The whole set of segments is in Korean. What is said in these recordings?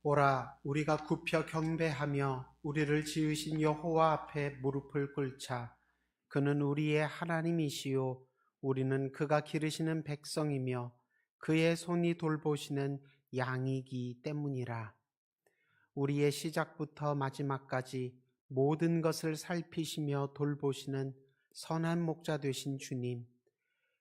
오라, 우리가 굽혀 경배하며 우리를 지으신 여호와 앞에 무릎을 꿇자. 그는 우리의 하나님이시요 우리는 그가 기르시는 백성이며 그의 손이 돌보시는 양이기 때문이라. 우리의 시작부터 마지막까지 모든 것을 살피시며 돌보시는 선한 목자 되신 주님,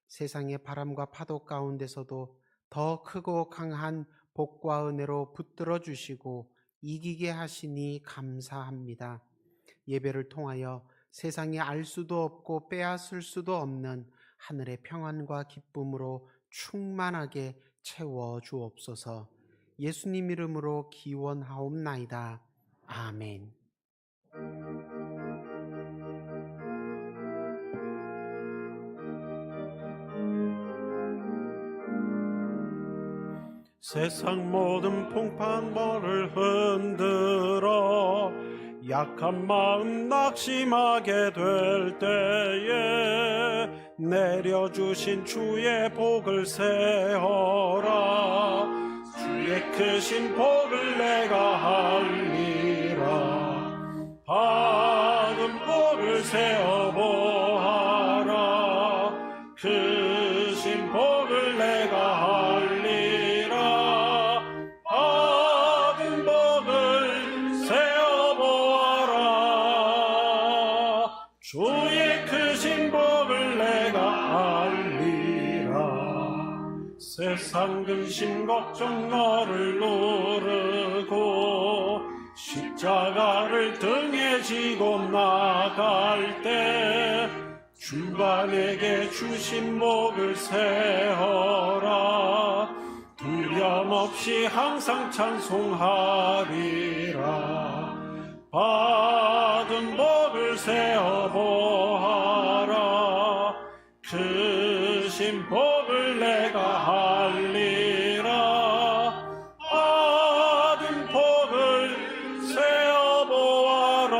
세상의 바람과 파도 가운데서도 더 크고 강한 복과 은혜로 붙들어 주시고 이기게 하시니 감사합니다. 예배를 통하여 세상이 알 수도 없고 빼앗을 수도 없는 하늘의 평안과 기쁨으로 충만하게 채워 주옵소서. 예수님 이름으로 기원하옵나이다. 아멘. 세상 모든 풍파를 흔들어 약한 마음 낙심하게 될 때에 내려주신 주의 복을 세어라. 주의 크신 복을 내가 알리라. 받은 복을 세어보아라. 크신 복을 내가 알리라. 받은 복을 세어보아라. 주의 크신 복을 내가 알리라. 세상 근심 걱정 너를 누르고 십자가를 등에 지고 나갈 때 주관에게 주신 복을 세어라. 두려움 없이 항상 찬송하리라. 받은 복을 세어보아라. 크신 복을 내가 알리라. 받은 복을 세어보아라.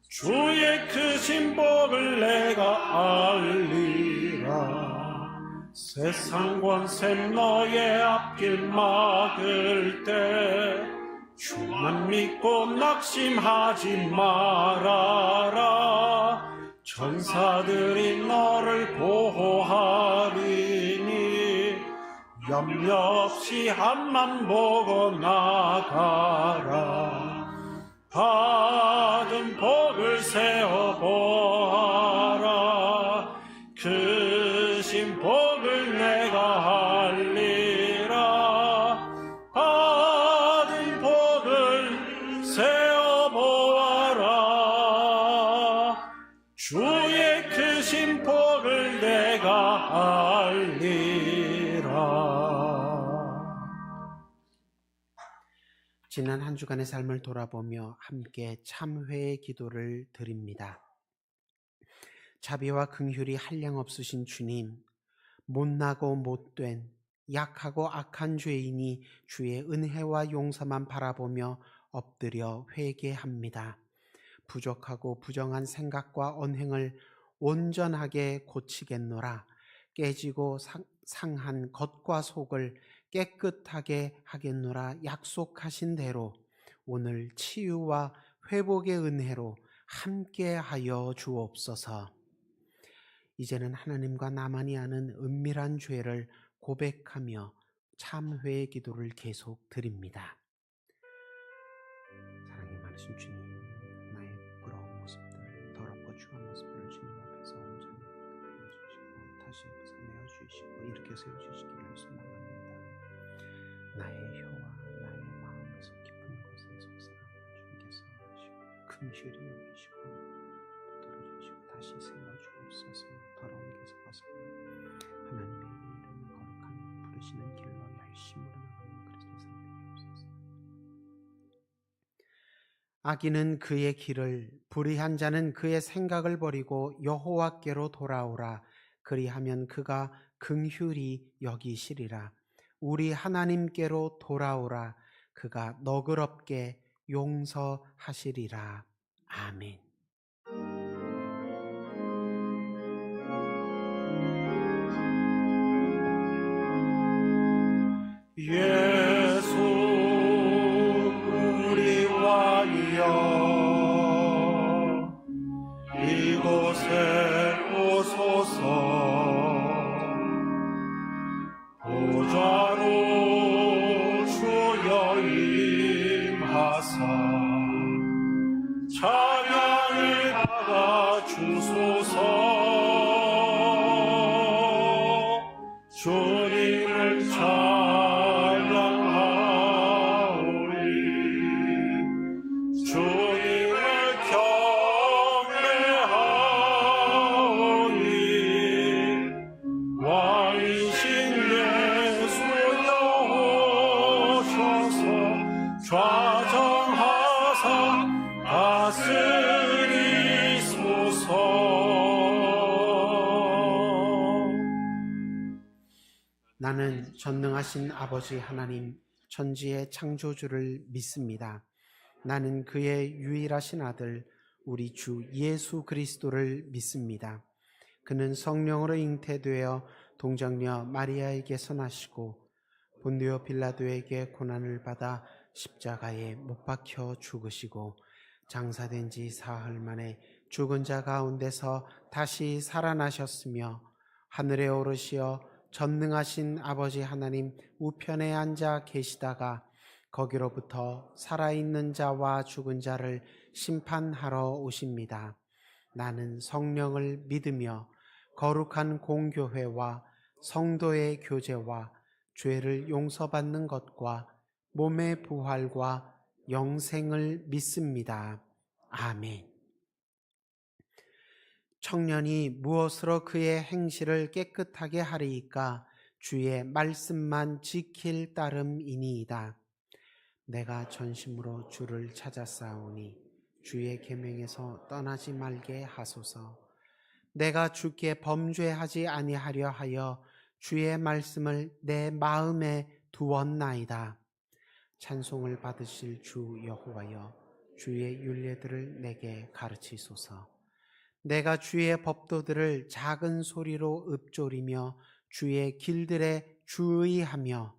주의 크신 복을 내가 알리라. 세상 권세 너의 앞길 막을 때 주만 믿고 낙심하지 말아라. 천사들이 너를 보호하리니 염려 없이 앞만 보고 나가라. 받은 복을 세어보아라. 크신 복을 내가 알리라. 받은 복을 세어보아라. 주의 크신 복을 내가 알리라. 지난 한 주간의 삶을 돌아보며 함께 참회의 기도를 드립니다. 자비와 긍휼이 한량없으신 주님, 못나고 못된 약하고 악한 죄인이 주의 은혜와 용서만 바라보며 엎드려 회개합니다. 부족하고 부정한 생각과 언행을 온전하게 고치겠노라. 깨지고 상한 겉과 속을 깨끗하게 하겠노라 약속하신 대로 오늘 치유와 회복의 은혜로 함께하여 주옵소서. 이제는 하나님과 나만이 아는 은밀한 죄를 고백하며 참회의 기도를 계속 드립니다. 사랑이 많으신 주님, 나의 부끄러운 모습들, 더럽고 추한 모습들을 주님 앞에서 온전히 해주시고 다시 벗어내어 주시고 일으켜 세워주시기를 소망합니다. 나의 혀와 나의 마음에서 깊은 곳에 속삭임을 주님께서 하시고 긍휼히 여기시고 다시 세워주옵소서. 더러운 길에서 벗어나 하나님의 이름을 거룩한 부르시는 길로 열심으로 나가는 그리스도의 사람들이 없소서. 악인은 그의 길을, 불의한 자는 그의 생각을 버리고 여호와께로 돌아오라. 그리하면 그가 긍휼히 여기시리라. 우리 하나님께로 돌아오라. 그가 너그럽게 용서하시리라. 아멘. 예수 우리 왕이여 이곳에 오소서. 보좌로 주여 임하사 찬양을 받아 주소서. 주님을 찬양하오리. 주님을 경배하오리. 왕이신 예수여 오셔서 좌정하사 다스리소서. 나는 전능하신 아버지 하나님 천지의 창조주를 믿습니다. 나는 그의 유일하신 아들 우리 주 예수 그리스도를 믿습니다. 그는 성령으로 잉태되어 동정녀 마리아에게서 나시고 본디오 빌라도에게 고난을 받아 십자가에 못 박혀 죽으시고 장사된 지 사흘 만에 죽은 자 가운데서 다시 살아나셨으며 하늘에 오르시어 전능하신 아버지 하나님 우편에 앉아 계시다가 거기로부터 살아있는 자와 죽은 자를 심판하러 오십니다. 나는 성령을 믿으며 거룩한 공교회와 성도의 교제와 죄를 용서받는 것과 몸의 부활과 영생을 믿습니다. 아멘. 청년이 무엇으로 그의 행실을 깨끗하게 하리이까? 주의 말씀만 지킬 따름이니이다. 내가 전심으로 주를 찾았사오니 주의 계명에서 떠나지 말게 하소서. 내가 주께 범죄하지 아니하려 하여 주의 말씀을 내 마음에 두었나이다. 찬송을 받으실 주 여호와여, 주의 율례들을 내게 가르치소서. 내가 주의 법도들을 작은 소리로 읊조리며 주의 길들에 주의하며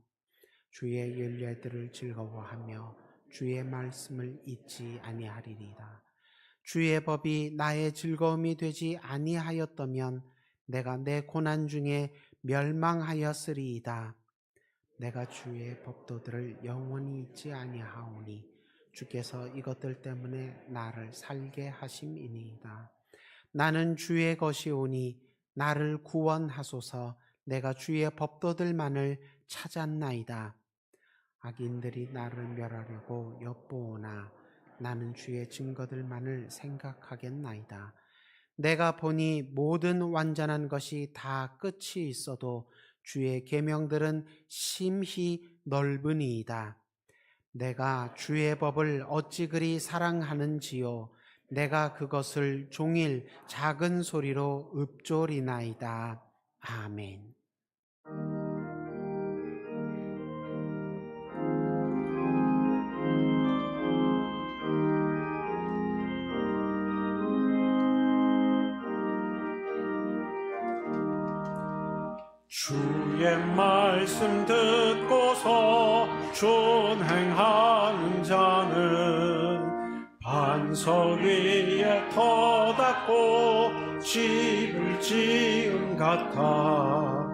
주의 율례들을 즐거워하며 주의 말씀을 잊지 아니하리이다. 주의 법이 나의 즐거움이 되지 아니하였다면 내가 내 고난 중에 멸망하였으리이다. 내가 주의 법도들을 영원히 잊지 아니하오니 주께서 이것들 때문에 나를 살게 하심이니이다. 나는 주의 것이오니 나를 구원하소서. 내가 주의 법도들만을 찾았나이다. 악인들이 나를 멸하려고 엿보오나 나는 주의 증거들만을 생각하겠나이다. 내가 보니 모든 완전한 것이 다 끝이 있어도 주의 계명들은 심히 넓으니이다. 내가 주의 법을 어찌 그리 사랑하는지요. 내가 그것을 종일 작은 소리로 읊조리나이다. 아멘. 주의 말씀 듣고서 준행하는 자는 반석 위에 터닫고 집을 지은 같아.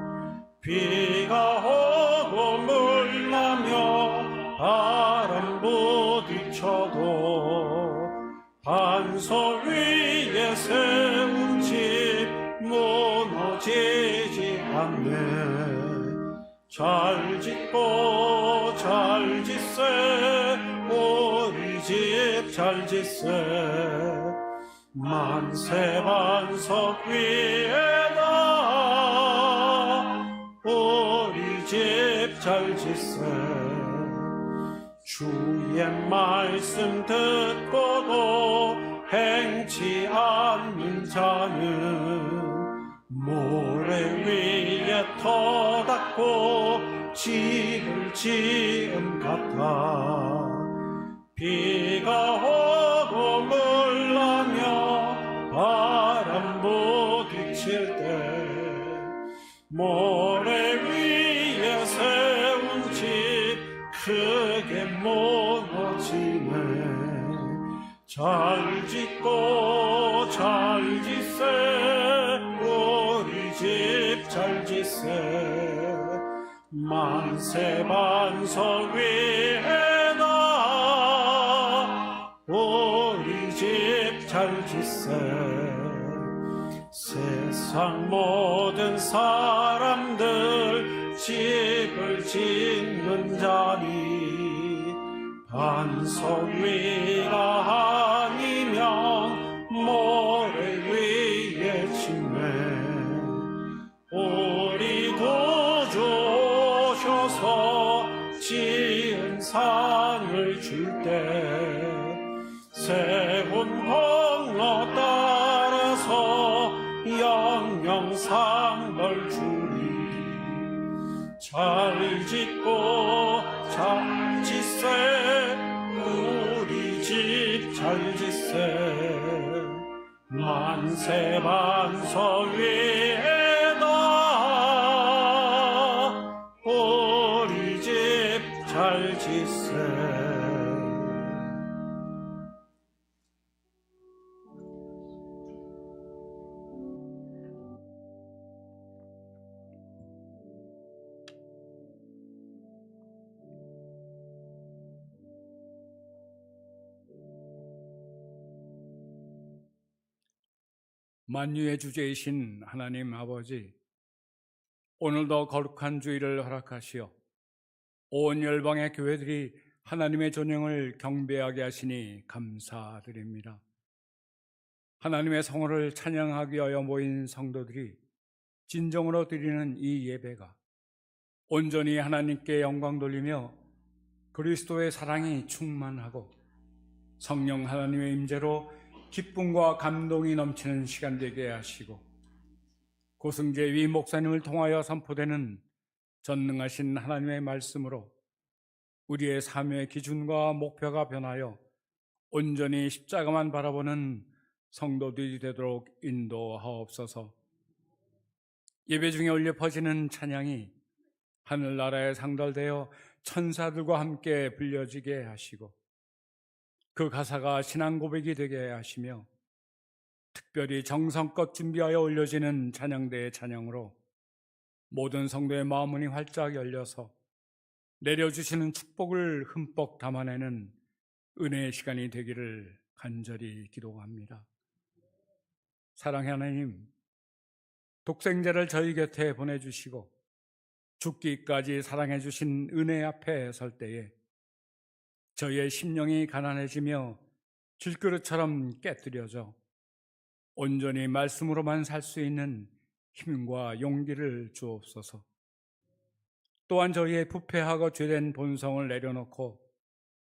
비가 오고 물 나며 바람 부딪혀도 반석 위에 세운 집 무너지지 않네. 잘 짓고 잘 짓세, 우리 집 잘 짓세. 만세 반석 위에다 우리 집 잘 짓세. 주의 말씀 듣고도 행치 않는 자는 모래 위에 터 닦고 집을 지은 같아. 비가 오고 물 나며 바람 부딪힐 때 모래 위에 세운 집 크게 무너지네. 잘 짓고 잘 짓세. 우리 집 잘 짓세. 만세 반석 위에다 우리 집 잘 짓세. 세상 모든 사람들 집을 짓는 자니 반석 위가 아니면 모래 위에 짓네. 우리 구주 오셔서 지은 상을 줄 때 세운 공로 따라서 영영상을 주리. 잘 짓고 잘 짓세. 우리 집 잘 짓세. 만세 반석 위에다 우리 집 잘 짓세. 만유의 주제이신 하나님 아버지, 오늘도 거룩한 주일을 허락하시어 온 열방의 교회들이 하나님의 존영을 경배하게 하시니 감사드립니다. 하나님의 성호를 찬양하기 위하여 모인 성도들이 진정으로 드리는 이 예배가 온전히 하나님께 영광 돌리며 그리스도의 사랑이 충만하고 성령 하나님의 임재로 기쁨과 감동이 넘치는 시간 되게 하시고 고승재 위 목사님을 통하여 선포되는 전능하신 하나님의 말씀으로 우리의 삶의 기준과 목표가 변하여 온전히 십자가만 바라보는 성도들이 되도록 인도하옵소서. 예배 중에 울려 퍼지는 찬양이 하늘나라에 상달되어 천사들과 함께 불려지게 하시고 그 가사가 신앙 고백이 되게 하시며 특별히 정성껏 준비하여 올려지는 찬양대의 찬양으로 모든 성도의 마음문이 활짝 열려서 내려주시는 축복을 흠뻑 담아내는 은혜의 시간이 되기를 간절히 기도합니다. 사랑의 하나님, 독생자를 저희 곁에 보내주시고 죽기까지 사랑해 주신 은혜 앞에 설 때에 저희의 심령이 가난해지며 질그릇처럼 깨뜨려져 온전히 말씀으로만 살 수 있는 힘과 용기를 주옵소서. 또한 저희의 부패하고 죄된 본성을 내려놓고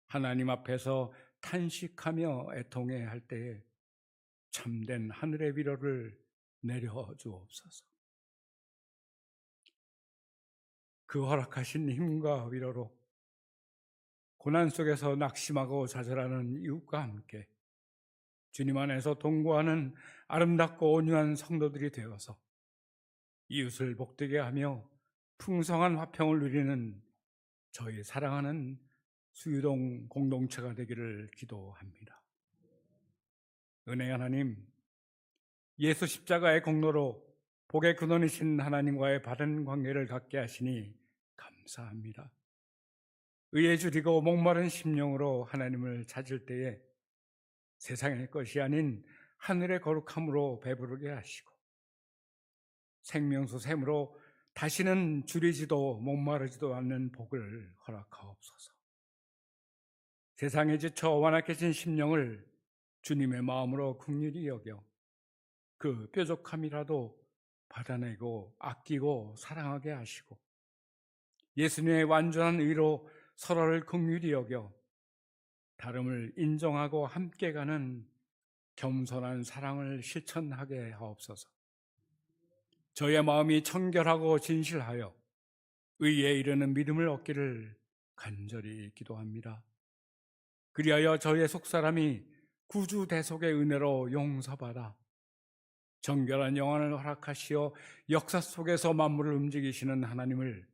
하나님 앞에서 탄식하며 애통해 할 때에 참된 하늘의 위로를 내려주옵소서. 그 허락하신 힘과 위로로 고난 속에서 낙심하고 좌절하는 이웃과 함께 주님 안에서 동거하는 아름답고 온유한 성도들이 되어서 이웃을 복되게 하며 풍성한 화평을 누리는 저희 사랑하는 수유동 공동체가 되기를 기도합니다. 은혜의 하나님, 예수 십자가의 공로로 복의 근원이신 하나님과의 바른 관계를 갖게 하시니 감사합니다. 의에 줄이고 목마른 심령으로 하나님을 찾을 때에 세상의 것이 아닌 하늘의 거룩함으로 배부르게 하시고 생명수 샘으로 다시는 줄이지도 목마르지도 않는 복을 허락하옵소서. 세상에 지쳐 완악해진 심령을 주님의 마음으로 긍휼히 여겨 그 뾰족함이라도 받아내고 아끼고 사랑하게 하시고 예수님의 완전한 의로 서로를 긍휼히 여겨 다름을 인정하고 함께 가는 겸손한 사랑을 실천하게 하옵소서. 저의 마음이 청결하고 진실하여 의에 이르는 믿음을 얻기를 간절히 기도합니다. 그리하여 저의 속사람이 구주 대속의 은혜로 용서받아 정결한 영혼을 허락하시어 역사 속에서 만물을 움직이시는 하나님을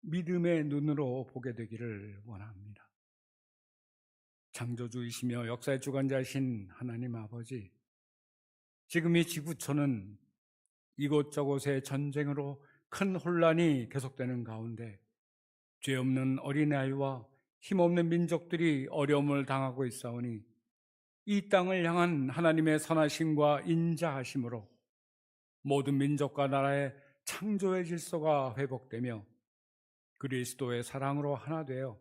믿음의 눈으로 보게 되기를 원합니다. 창조주이시며 역사의 주관자이신 하나님 아버지, 지금 이 지구촌은 이곳저곳의 전쟁으로 큰 혼란이 계속되는 가운데 죄 없는 어린아이와 힘없는 민족들이 어려움을 당하고 있사오니 이 땅을 향한 하나님의 선하심과 인자하심으로 모든 민족과 나라의 창조의 질서가 회복되며 그리스도의 사랑으로 하나 되어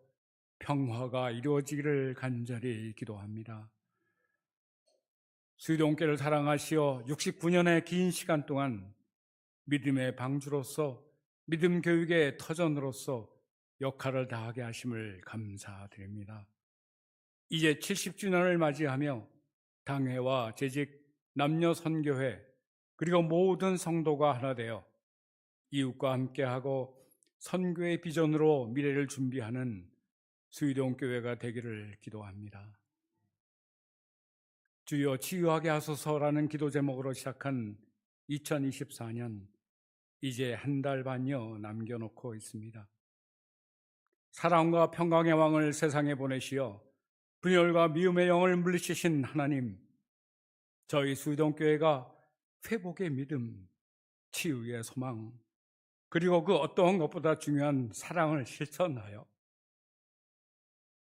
평화가 이루어지기를 간절히 기도합니다. 수의동교를 사랑하시어 69년의 긴 시간 동안 믿음의 방주로서 믿음 교육의 터전으로서 역할을 다하게 하심을 감사드립니다. 이제 70주년을 맞이하며 당회와 재직, 남녀 선교회 그리고 모든 성도가 하나 되어 이웃과 함께하고 선교의 비전으로 미래를 준비하는 수의동교회가 되기를 기도합니다. 주여 치유하게 하소서라는 기도 제목으로 시작한 2024년 이제 한 달 반여 남겨놓고 있습니다. 사랑과 평강의 왕을 세상에 보내시어 분열과 미움의 영을 물리치신 하나님, 저희 수의동교회가 회복의 믿음, 치유의 소망, 그리고 그 어떠한 것보다 중요한 사랑을 실천하여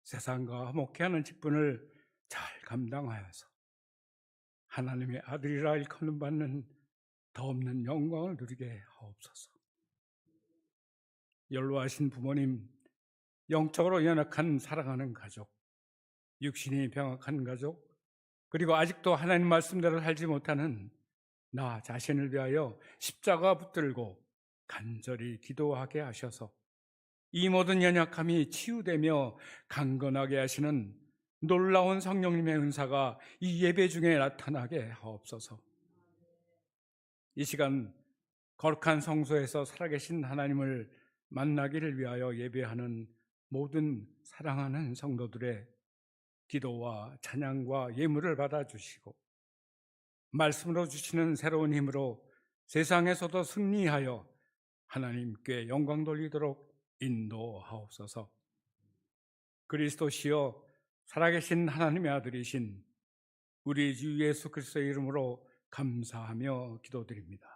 세상과 화목해하는 직분을 잘 감당하여서 하나님의 아들이라 일컬음 받는 더 없는 영광을 누리게 하옵소서. 연로하신 부모님, 영적으로 연약한 사랑하는 가족, 육신이 병약한 가족, 그리고 아직도 하나님 말씀대로 살지 못하는 나 자신을 위하여 십자가 붙들고 간절히 기도하게 하셔서 이 모든 연약함이 치유되며 강건하게 하시는 놀라운 성령님의 은사가 이 예배 중에 나타나게 하옵소서. 이 시간 거룩한 성소에서 살아계신 하나님을 만나기를 위하여 예배하는 모든 사랑하는 성도들의 기도와 찬양과 예물을 받아주시고 말씀으로 주시는 새로운 힘으로 세상에서도 승리하여 하나님께 영광 돌리도록 인도하옵소서. 그리스도시여 살아계신 하나님의 아들이신 우리 주 예수 그리스도의 이름으로 감사하며 기도드립니다.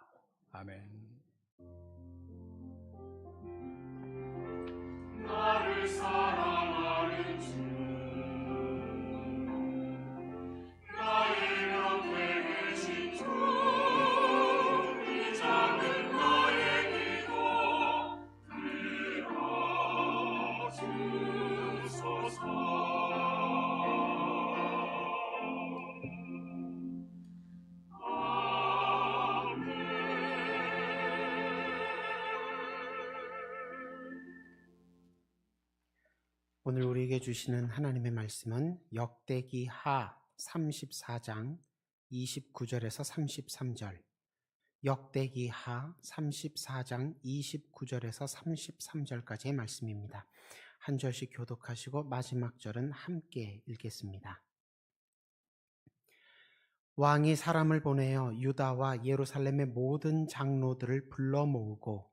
아멘. 나를 사랑하는 주 나의 곁에 계신 주 이 작은 나의 기도 들어주소서. 오늘 우리에게 주시는 하나님의 말씀은 역대기 하 34장 29절에서 33절, 역대기 하 34장 29절에서 33절까지의 말씀입니다. 한 절씩 교독하시고 마지막 절은 함께 읽겠습니다. 왕이 사람을 보내어 유다와 예루살렘의 모든 장로들을 불러 모으고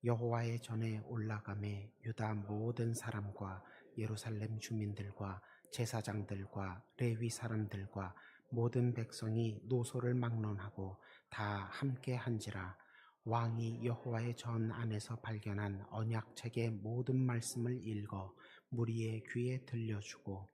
여호와의 전에 올라가매 유다 모든 사람과 예루살렘 주민들과 제사장들과 레위 사람들과 모든 백성이 노소를 막론하고 다 함께 한지라. 왕이 여호와의 전 안에서 발견한 언약책의 모든 말씀을 읽어 무리의 귀에 들려주고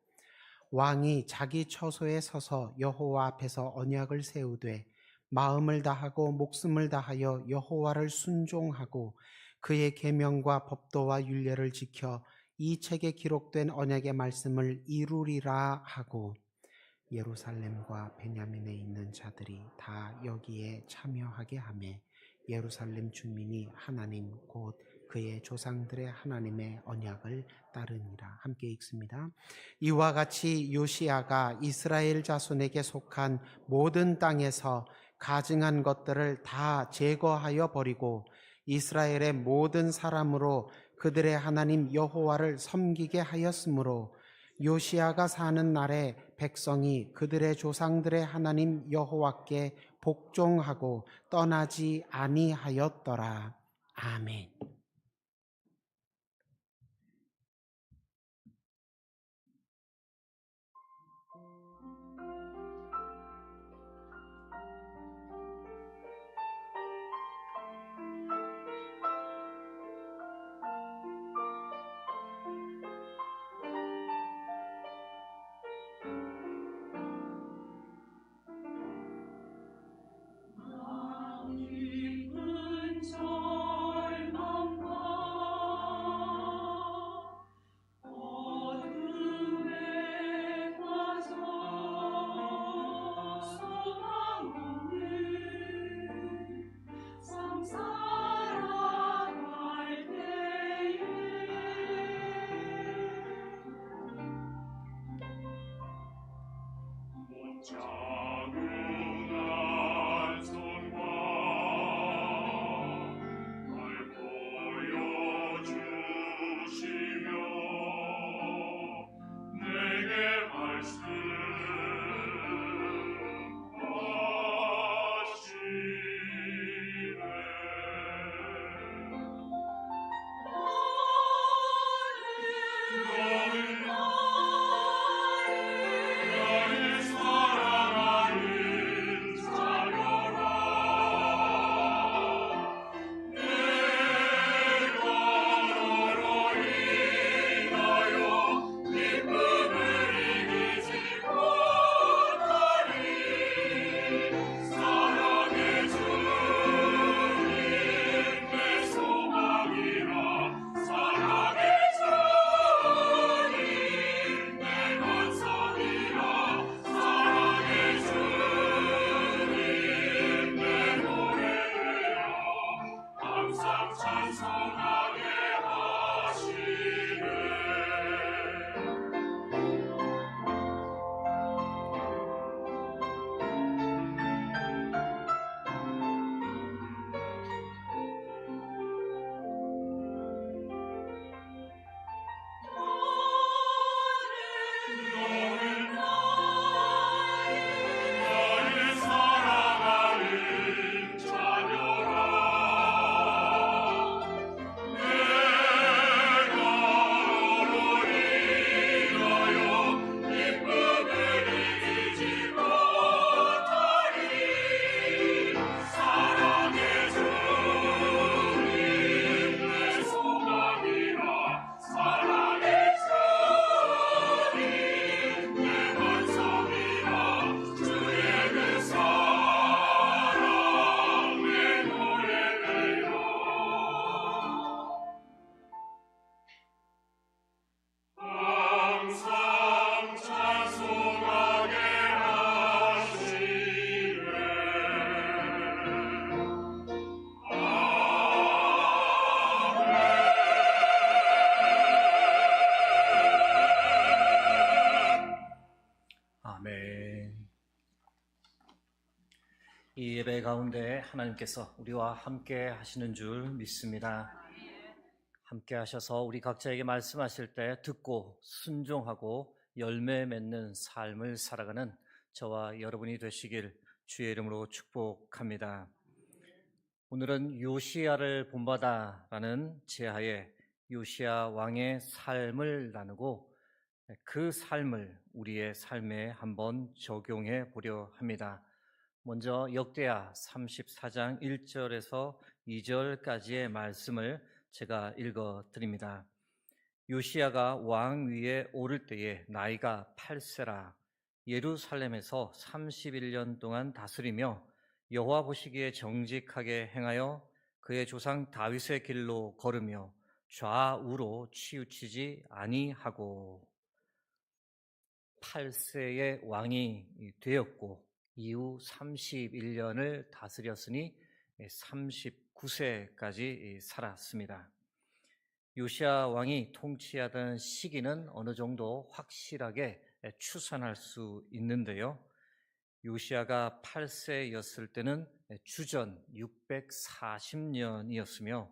왕이 자기 처소에 서서 여호와 앞에서 언약을 세우되 마음을 다하고 목숨을 다하여 여호와를 순종하고 그의 계명과 법도와 율례를 지켜 이 책에 기록된 언약의 말씀을 이루리라 하고 예루살렘과 베냐민에 있는 자들이 다 여기에 참여하게 하매 예루살렘 주민이 하나님 곧 그의 조상들의 하나님의 언약을 따르니라. 함께 읽습니다. 이와 같이 요시야가 이스라엘 자손에게 속한 모든 땅에서 가증한 것들을 다 제거하여 버리고 이스라엘의 모든 사람으로 그들의 하나님 여호와를 섬기게 하였으므로 요시야가 사는 날에 백성이 그들의 조상들의 하나님 여호와께 복종하고 떠나지 아니하였더라. 아멘. 깊은 절망과 어둠에 빠져 소망 없는 삶 살아갈 때에 차분한 손과 날 보여주시며 내게 말씀하시네. 나의 사랑하는 자녀라 내가 너로 인하여 기쁨을 이기지 못하리 사랑의 주님 내 소망이라 사랑의 주님 내 반석이라 사랑의 주님 내 노래되어 항상 찬송하게 하시네. 너는 나의 사랑하는 자녀라 내가 너로 인하여 기쁨을 이기지 못하리 사랑의 주님 내 소망이라 사랑의 주님 내 반석이라 주의 그 사랑 내 노래되어 항상 찬송하게 하시네. 아멘. 이 예배 가운데 하나님께서 우리와 함께 하시는 줄 믿습니다. 함께 하셔서 우리 각자에게 말씀하실 때 듣고 순종하고 열매 맺는 삶을 살아가는 저와 여러분이 되시길 주의 이름으로 축복합니다. 오늘은 요시야를 본받아라는 제하에 요시야 왕의 삶을 나누고 그 삶을 우리의 삶에 한번 적용해 보려 합니다. 먼저 역대하 34장 1절에서 2절까지의 말씀을 제가 읽어 드립니다. 요시야가 왕 위에 오를 때에 나이가 8세라 예루살렘에서 31년 동안 다스리며 여호와 보시기에 정직하게 행하여 그의 조상 다윗의 길로 걸으며 좌우로 치우치지 아니하고 8세의 왕이 되었고 이후 31년을 다스렸으니 39세까지 살았습니다. 요시야 왕이 통치하던 시기는 어느 정도 확실하게 추산할 수 있는데요. 요시야가 8세였을 때는 주전 640년이었으며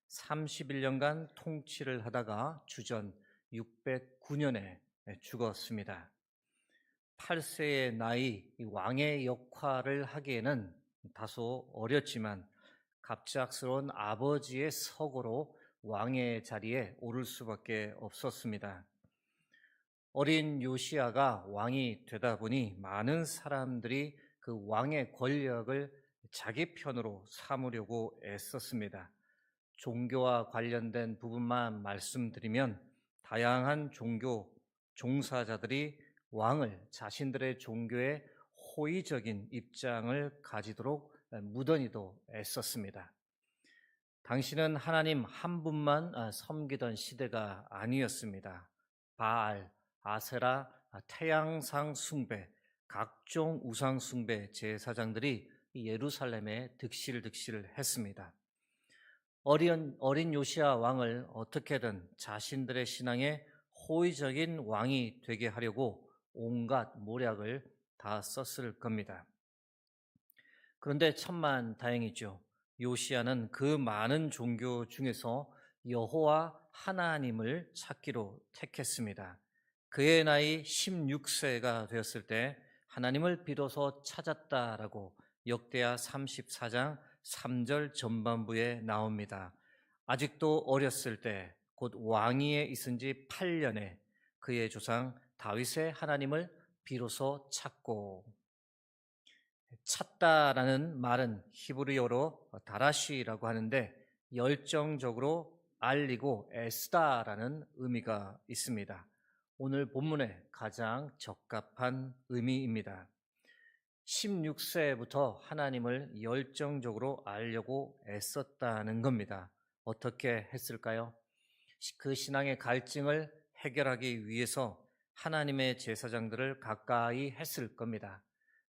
31년간 통치를 하다가 주전 609년에 죽었습니다. 8세의 나이, 왕의 역할을 하기에는 다소 어렸지만 갑작스러운 아버지의 서거로 왕의 자리에 오를 수밖에 없었습니다. 어린 요시야가 왕이 되다 보니 많은 사람들이 그 왕의 권력을 자기 편으로 삼으려고 애썼습니다. 종교와 관련된 부분만 말씀드리면 다양한 종교 종사자들이 왕을 자신들의 종교에 호의적인 입장을 가지도록 무던히도 애썼습니다. 당시는 하나님 한 분만 섬기던 시대가 아니었습니다. 바알, 아세라, 태양상 숭배, 각종 우상 숭배 제사장들이 예루살렘에 득실득실 했습니다. 어린 요시야 왕을 어떻게든 자신들의 신앙에 호의적인 왕이 되게 하려고 온갖 모략을 다 썼을 겁니다. 그런데 천만 다행이죠. 요시야는 그 많은 종교 중에서 여호와 하나님을 찾기로 택했습니다. 그의 나이 16세가 되었을 때 하나님을 비로소 찾았다라고 역대하 34장 3절 전반부에 나옵니다. 아직도 어렸을 때 곧 왕위에 있은 지 8년에 그의 조상 다윗의 하나님을 비로소 찾다라는 말은 히브리어로 다라시라고 하는데 열정적으로 알리고 애쓰다라는 의미가 있습니다. 오늘 본문에 가장 적합한 의미입니다. 16세부터 하나님을 열정적으로 알려고 애썼다는 겁니다. 어떻게 했을까요? 그 신앙의 갈증을 해결하기 위해서 하나님의 제사장들을 가까이 했을 겁니다.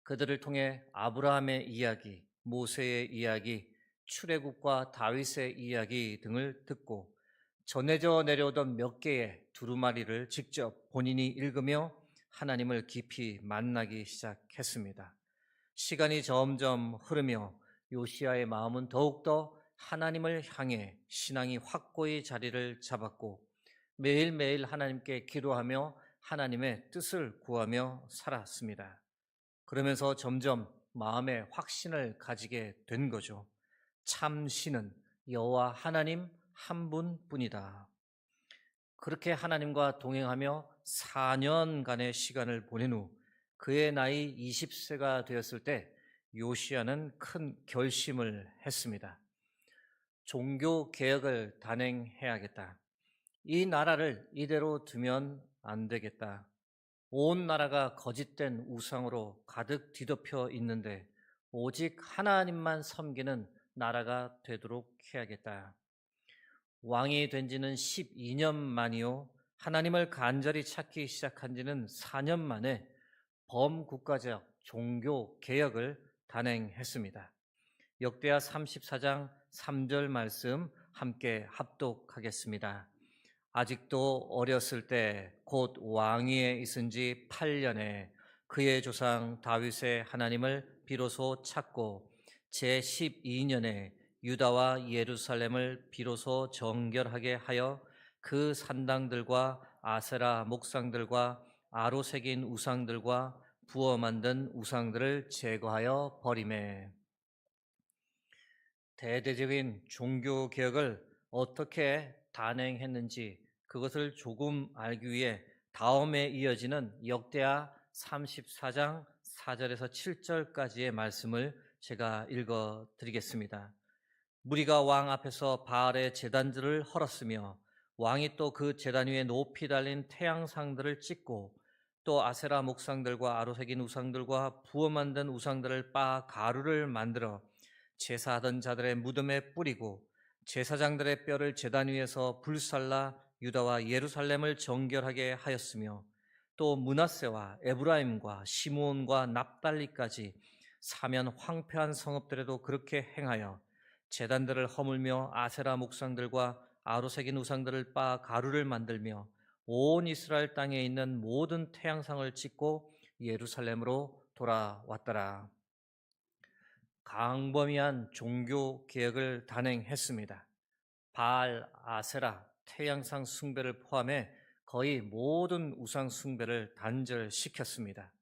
그들을 통해 아브라함의 이야기, 모세의 이야기, 출애굽과 다윗의 이야기 등을 듣고 전해져 내려오던 몇 개의 두루마리를 직접 본인이 읽으며 하나님을 깊이 만나기 시작했습니다. 시간이 점점 흐르며 요시야의 마음은 더욱더 하나님을 향해 신앙이 확고히 자리를 잡았고 매일매일 하나님께 기도하며 하나님의 뜻을 구하며 살았습니다. 그러면서 점점 마음의 확신을 가지게 된 거죠. 참 신은 여호와 하나님 한 분뿐이다. 그렇게 하나님과 동행하며 4년간의 시간을 보낸 후 그의 나이 20세가 되었을 때 요시야는 큰 결심을 했습니다. 종교 개혁을 단행해야겠다. 이 나라를 이대로 두면 안 되겠다. 온 나라가 거짓된 우상으로 가득 뒤덮여 있는데 오직 하나님만 섬기는 나라가 되도록 해야겠다. 왕이 된 지는 12년 만이요. 하나님을 간절히 찾기 시작한 지는 4년 만에 범국가적 종교 개혁을 단행했습니다. 역대하 34장 3절 말씀 함께 합독하겠습니다. 아직도 어렸을 때 곧 왕위에 있은 지 8년에 그의 조상 다윗의 하나님을 비로소 찾고 제12년에 유다와 예루살렘을 비로소 정결하게 하여 그 산당들과 아세라 목상들과 아로 새긴 우상들과 부어 만든 우상들을 제거하여 버리매. 대대적인 종교 개혁을 어떻게 단행했는지 그것을 조금 알기 위해 다음에 이어지는 역대하 34장 4절에서 7절까지의 말씀을 제가 읽어 드리겠습니다. 무리가 왕 앞에서 바알의 제단들을 헐었으며 왕이 또 그 제단 위에 높이 달린 태양상들을 찍고 또 아세라 목상들과 아로 새긴 우상들과 부어 만든 우상들을 빻아 가루를 만들어 제사하던 자들의 무덤에 뿌리고 제사장들의 뼈를 제단 위에서 불살라 유다와 예루살렘을 정결하게 하였으며 또 므낫세와 에브라임과 시므온과 납달리까지 사면 황폐한 성읍들에도 그렇게 행하여 제단들을 허물며 아세라 목상들과 아로새긴 우상들을 빻아 가루를 만들며 온 이스라엘 땅에 있는 모든 태양상을 찍고 예루살렘으로 돌아왔더라. 광범위한 종교 개혁을 단행했습니다. 바알, 아세라, 태양상 숭배를 포함해 거의 모든 우상 숭배를 단절시켰습니다.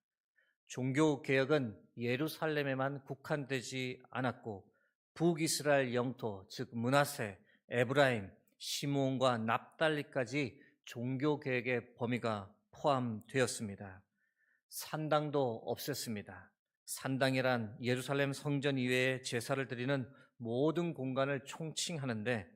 종교 개혁은 예루살렘에만 국한되지 않았고 북이스라엘 영토, 즉 므낫세, 에브라임, 시므온과 납달리까지 종교 개혁의 범위가 포함되었습니다. 산당도 없앴습니다. 산당이란 예루살렘 성전 이외에 제사를 드리는 모든 공간을 총칭하는데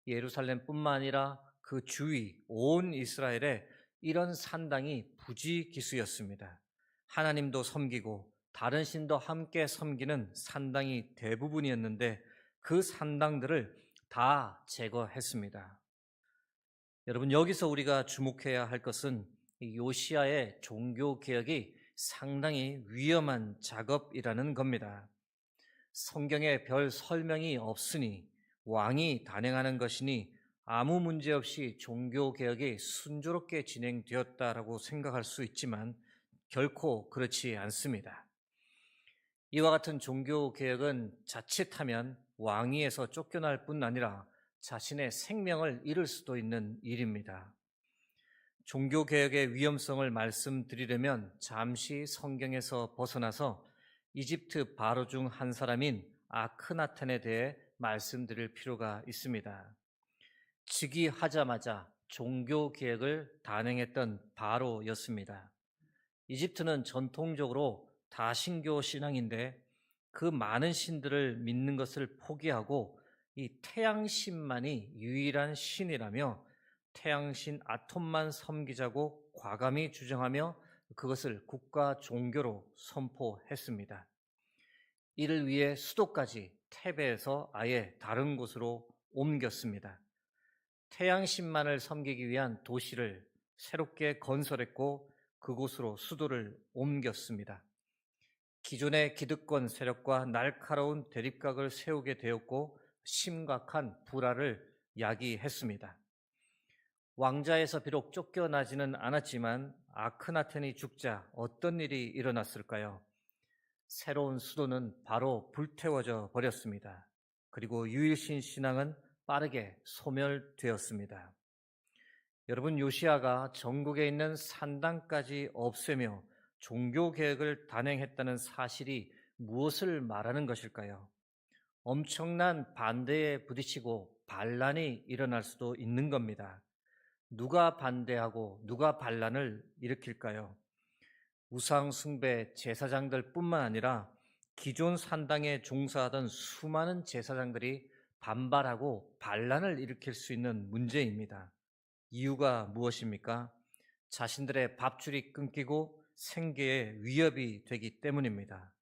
예루살렘뿐만 아니라 그 주위 온 이스라엘에 이런 산당이 부지기수였습니다. 하나님도 섬기고 다른 신도 함께 섬기는 산당이 대부분이었는데 그 산당들을 다 제거했습니다. 여러분, 여기서 우리가 주목해야 할 것은 요시야의 종교 개혁이 상당히 위험한 작업이라는 겁니다. 성경에 별 설명이 없으니 왕이 단행하는 것이니 아무 문제 없이 종교 개혁이 순조롭게 진행되었다라고 생각할 수 있지만 결코 그렇지 않습니다. 이와 같은 종교 개혁은 자칫하면 왕위에서 쫓겨날 뿐 아니라 자신의 생명을 잃을 수도 있는 일입니다. 종교 개혁의 위험성을 말씀드리려면 잠시 성경에서 벗어나서 이집트 바로 중 한 사람인 아크나텐에 대해 말씀드릴 필요가 있습니다. 즉위하자마자 종교 개혁을 단행했던 바로였습니다. 이집트는 전통적으로 다신교 신앙인데 그 많은 신들을 믿는 것을 포기하고 이 태양신만이 유일한 신이라며 태양신 아톰만 섬기자고 과감히 주장하며 그것을 국가 종교로 선포했습니다. 이를 위해 수도까지 테베에서 아예 다른 곳으로 옮겼습니다. 태양신만을 섬기기 위한 도시를 새롭게 건설했고 그곳으로 수도를 옮겼습니다. 기존의 기득권 세력과 날카로운 대립각을 세우게 되었고 심각한 불화를 야기했습니다. 왕자에서 비록 쫓겨나지는 않았지만 아크나텐이 죽자 어떤 일이 일어났을까요? 새로운 수도는 바로 불태워져 버렸습니다. 그리고 유일신 신앙은 빠르게 소멸되었습니다. 여러분, 요시야가 전국에 있는 산당까지 없애며 종교개혁을 단행했다는 사실이 무엇을 말하는 것일까요? 엄청난 반대에 부딪히고 반란이 일어날 수도 있는 겁니다. 누가 반대하고 누가 반란을 일으킬까요? 우상 숭배 제사장들 뿐만 아니라 기존 산당에 종사하던 수많은 제사장들이 반발하고 반란을 일으킬 수 있는 문제입니다. 이유가 무엇입니까? 자신들의 밥줄이 끊기고 생계에 위협이 되기 때문입니다.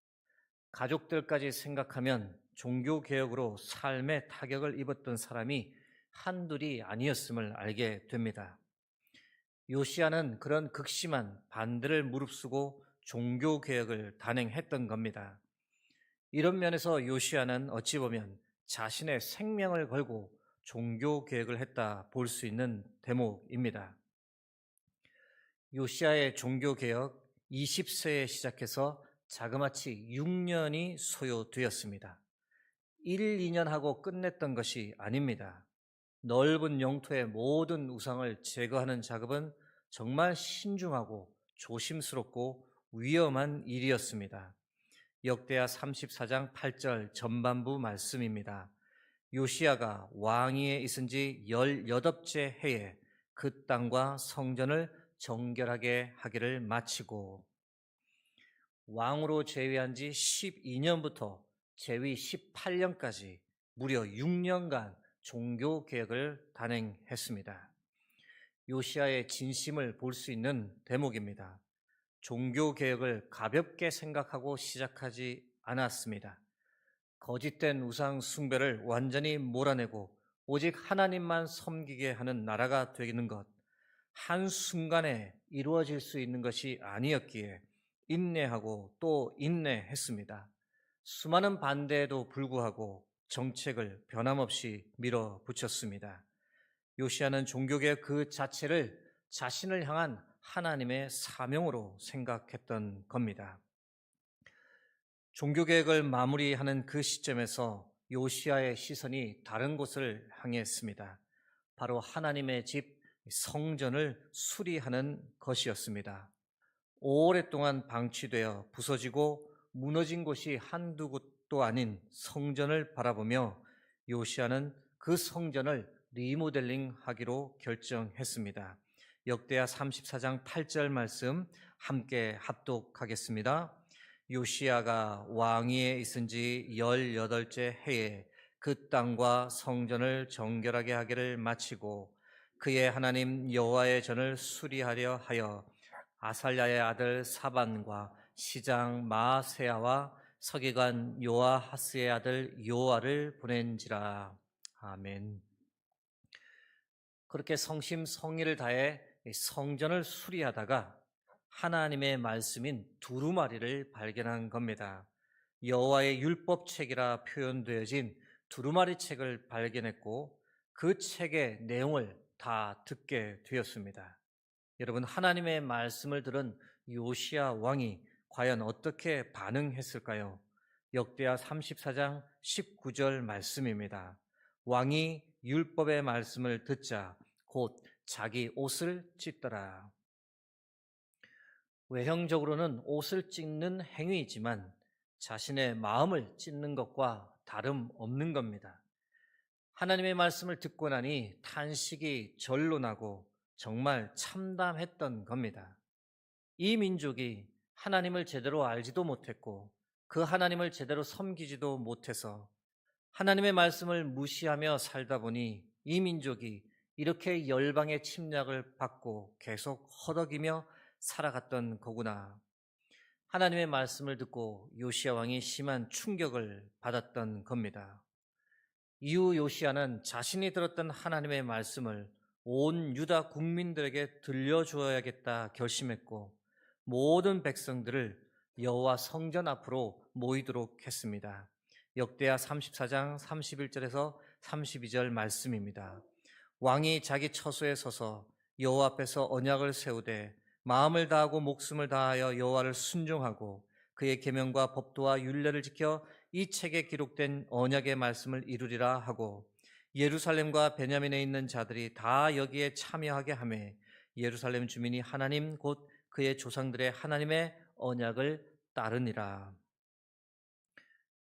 가족들까지 생각하면 종교개혁으로 삶의 타격을 입었던 사람이 한둘이 아니었음을 알게 됩니다. 요시야는 그런 극심한 반대를 무릅쓰고 종교개혁을 단행했던 겁니다. 이런 면에서 요시야는 어찌 보면 자신의 생명을 걸고 종교개혁을 했다 볼 수 있는 대목입니다. 요시야의 종교개혁 20세에 시작해서 자그마치 6년이 소요되었습니다. 1, 2년 하고 끝냈던 것이 아닙니다. 넓은 영토의 모든 우상을 제거하는 작업은 정말 신중하고 조심스럽고 위험한 일이었습니다. 역대하 34장 8절 전반부 말씀입니다. 요시야가 왕위에 있은 지 18째 해에 그 땅과 성전을 정결하게 하기를 마치고 왕으로 재위한 지 12년부터 재위 18년까지 무려 6년간 종교개혁을 단행했습니다. 요시야의 진심을 볼 수 있는 대목입니다. 종교개혁을 가볍게 생각하고 시작하지 않았습니다. 거짓된 우상 숭배를 완전히 몰아내고 오직 하나님만 섬기게 하는 나라가 되는 것, 한순간에 이루어질 수 있는 것이 아니었기에 인내하고 또 인내했습니다. 수많은 반대에도 불구하고 정책을 변함없이 밀어붙였습니다. 요시야는 종교개혁 그 자체를 자신을 향한 하나님의 사명으로 생각했던 겁니다. 종교개혁을 마무리하는 그 시점에서 요시야의 시선이 다른 곳을 향했습니다. 바로 하나님의 집 성전을 수리하는 것이었습니다. 오랫동안 방치되어 부서지고 무너진 곳이 한두 곳도 아닌 성전을 바라보며 요시야는 그 성전을 리모델링하기로 결정했습니다. 역대하 34장 8절 말씀 함께 합독하겠습니다. 요시야가 왕위에 있은 지 18째 해에 그 땅과 성전을 정결하게 하기를 마치고 그의 하나님 여호와의 전을 수리하려 하여 아살랴의 아들 사반과 시장 마세야와 서기관 요아하스의 아들 요아를 보낸지라. 아멘. 그렇게 성심성의를 다해 성전을 수리하다가 하나님의 말씀인 두루마리를 발견한 겁니다. 여호와의 율법책이라 표현되어진 두루마리 책을 발견했고 그 책의 내용을 다 듣게 되었습니다. 여러분, 하나님의 말씀을 들은 요시야 왕이 과연 어떻게 반응했을까요? 역대하 34장 19절 말씀입니다. 왕이 율법의 말씀을 듣자 곧 자기 옷을 찢더라. 외형적으로는 옷을 찢는 행위이지만 자신의 마음을 찢는 것과 다름없는 겁니다. 하나님의 말씀을 듣고 나니 탄식이 절로 나고 정말 참담했던 겁니다. 이 민족이 하나님을 제대로 알지도 못했고 그 하나님을 제대로 섬기지도 못해서 하나님의 말씀을 무시하며 살다 보니 이 민족이 이렇게 열방의 침략을 받고 계속 허덕이며 살아갔던 거구나. 하나님의 말씀을 듣고 요시야 왕이 심한 충격을 받았던 겁니다. 이후 요시야는 자신이 들었던 하나님의 말씀을 온 유다 국민들에게 들려주어야겠다 결심했고 모든 백성들을 여호와 성전 앞으로 모이도록 했습니다. 역대하 34장 31절에서 32절 말씀입니다. 왕이 자기 처소에 서서 여호와 앞에서 언약을 세우되 마음을 다하고 목숨을 다하여 여호와를 순종하고 그의 계명과 법도와 율례를 지켜 이 책에 기록된 언약의 말씀을 이루리라 하고 예루살렘과 베냐민에 있는 자들이 다 여기에 참여하게 하며 예루살렘 주민이 하나님 곧 그의 조상들의 하나님의 언약을 따르니라.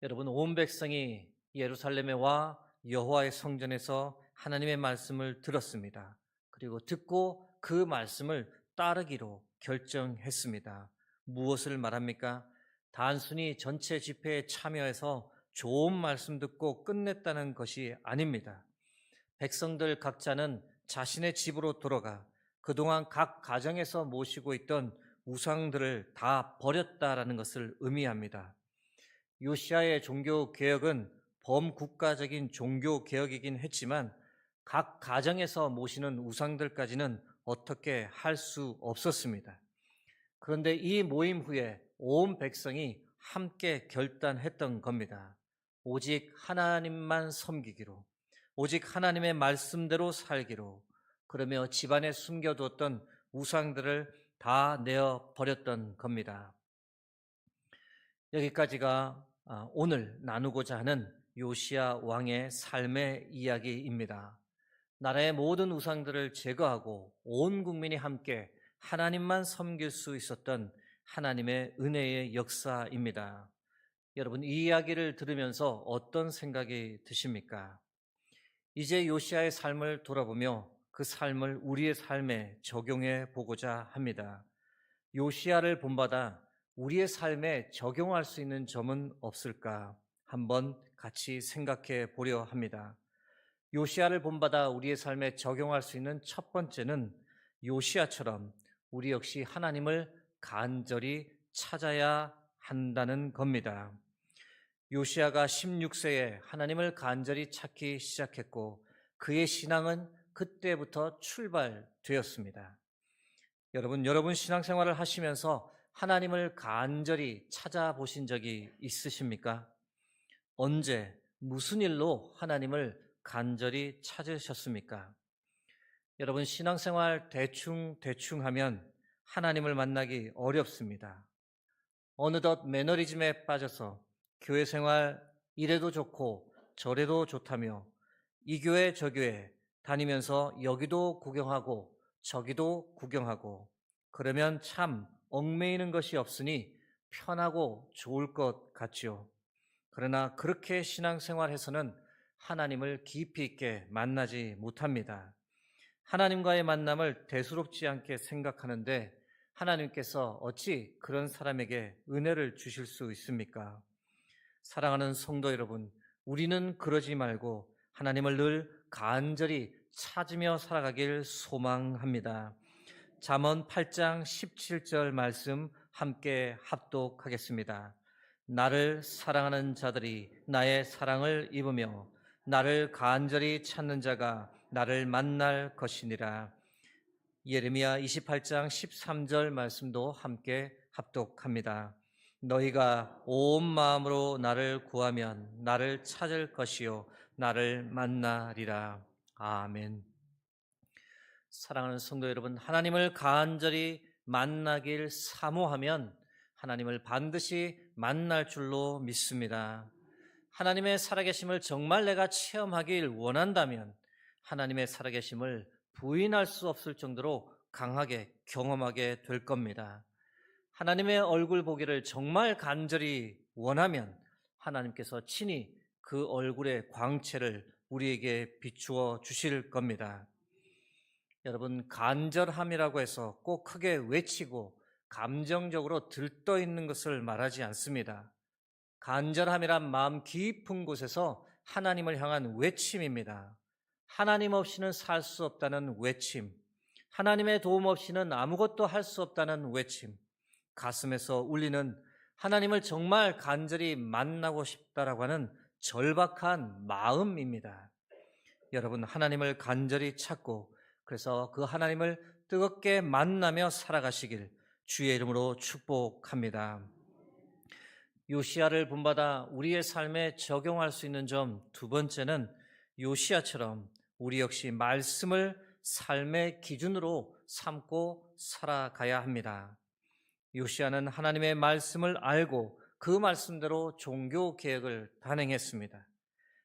여러분, 온 백성이 예루살렘에 와 여호와의 성전에서 하나님의 말씀을 들었습니다. 그리고 듣고 그 말씀을 따르기로 결정했습니다. 무엇을 말합니까? 단순히 전체 집회에 참여해서 좋은 말씀 듣고 끝냈다는 것이 아닙니다. 백성들 각자는 자신의 집으로 돌아가 그동안 각 가정에서 모시고 있던 우상들을 다 버렸다라는 것을 의미합니다. 요시야의 종교개혁은 범국가적인 종교개혁이긴 했지만 각 가정에서 모시는 우상들까지는 어떻게 할 수 없었습니다. 그런데 이 모임 후에 온 백성이 함께 결단했던 겁니다. 오직 하나님만 섬기기로, 오직 하나님의 말씀대로 살기로, 그러며 집안에 숨겨두었던 우상들을 다 내어버렸던 겁니다. 여기까지가 오늘 나누고자 하는 요시야 왕의 삶의 이야기입니다. 나라의 모든 우상들을 제거하고 온 국민이 함께 하나님만 섬길 수 있었던 하나님의 은혜의 역사입니다. 여러분, 이 이야기를 들으면서 어떤 생각이 드십니까? 이제 요시야의 삶을 돌아보며 그 삶을 우리의 삶에 적용해 보고자 합니다. 요시야를 본받아 우리의 삶에 적용할 수 있는 점은 없을까? 한번 같이 생각해 보려 합니다. 요시야를 본받아 우리의 삶에 적용할 수 있는 첫 번째는 요시야처럼 우리 역시 하나님을 간절히 찾아야 한다는 겁니다. 요시야가 16세에 하나님을 간절히 찾기 시작했고 그의 신앙은 그때부터 출발되었습니다. 여러분 신앙생활을 하시면서 하나님을 간절히 찾아보신 적이 있으십니까? 언제, 무슨 일로 하나님을 간절히 찾으셨습니까? 여러분 신앙생활 대충 하면 하나님을 만나기 어렵습니다. 어느덧 매너리즘에 빠져서 교회 생활 이래도 좋고 저래도 좋다며 이 교회 저 교회 다니면서 여기도 구경하고 저기도 구경하고 그러면 참 얽매이는 것이 없으니 편하고 좋을 것 같지요. 그러나 그렇게 신앙생활해서는 하나님을 깊이 있게 만나지 못합니다. 하나님과의 만남을 대수롭지 않게 생각하는데 하나님께서 어찌 그런 사람에게 은혜를 주실 수 있습니까? 사랑하는 성도 여러분, 우리는 그러지 말고 하나님을 늘 간절히 찾으며 살아가길 소망합니다. 잠언 8장 17절 말씀 함께 합독하겠습니다. 나를 사랑하는 자들이 나의 사랑을 입으며 나를 간절히 찾는 자가 나를 만날 것이니라. 예레미야 28장 13절 말씀도 함께 합독합니다. 너희가 온 마음으로 나를 구하면 나를 찾을 것이요 나를 만나리라. 아멘. 사랑하는 성도 여러분, 하나님을 간절히 만나길 사모하면 하나님을 반드시 만날 줄로 믿습니다. 하나님의 살아계심을 정말 내가 체험하길 원한다면 하나님의 살아계심을 부인할 수 없을 정도로 강하게 경험하게 될 겁니다. 하나님의 얼굴 보기를 정말 간절히 원하면 하나님께서 친히 그 얼굴의 광채를 우리에게 비추어 주실 겁니다. 여러분, 간절함이라고 해서 꼭 크게 외치고 감정적으로 들떠 있는 것을 말하지 않습니다. 간절함이란 마음 깊은 곳에서 하나님을 향한 외침입니다. 하나님 없이는 살 수 없다는 외침, 하나님의 도움 없이는 아무것도 할 수 없다는 외침, 가슴에서 울리는 하나님을 정말 간절히 만나고 싶다라고 하는 절박한 마음입니다. 여러분, 하나님을 간절히 찾고 그래서 그 하나님을 뜨겁게 만나며 살아가시길 주의 이름으로 축복합니다. 요시야를 본받아 우리의 삶에 적용할 수 있는 점 두 번째는 요시야처럼 우리 역시 말씀을 삶의 기준으로 삼고 살아가야 합니다. 요시야는 하나님의 말씀을 알고 그 말씀대로 종교 개혁을 단행했습니다.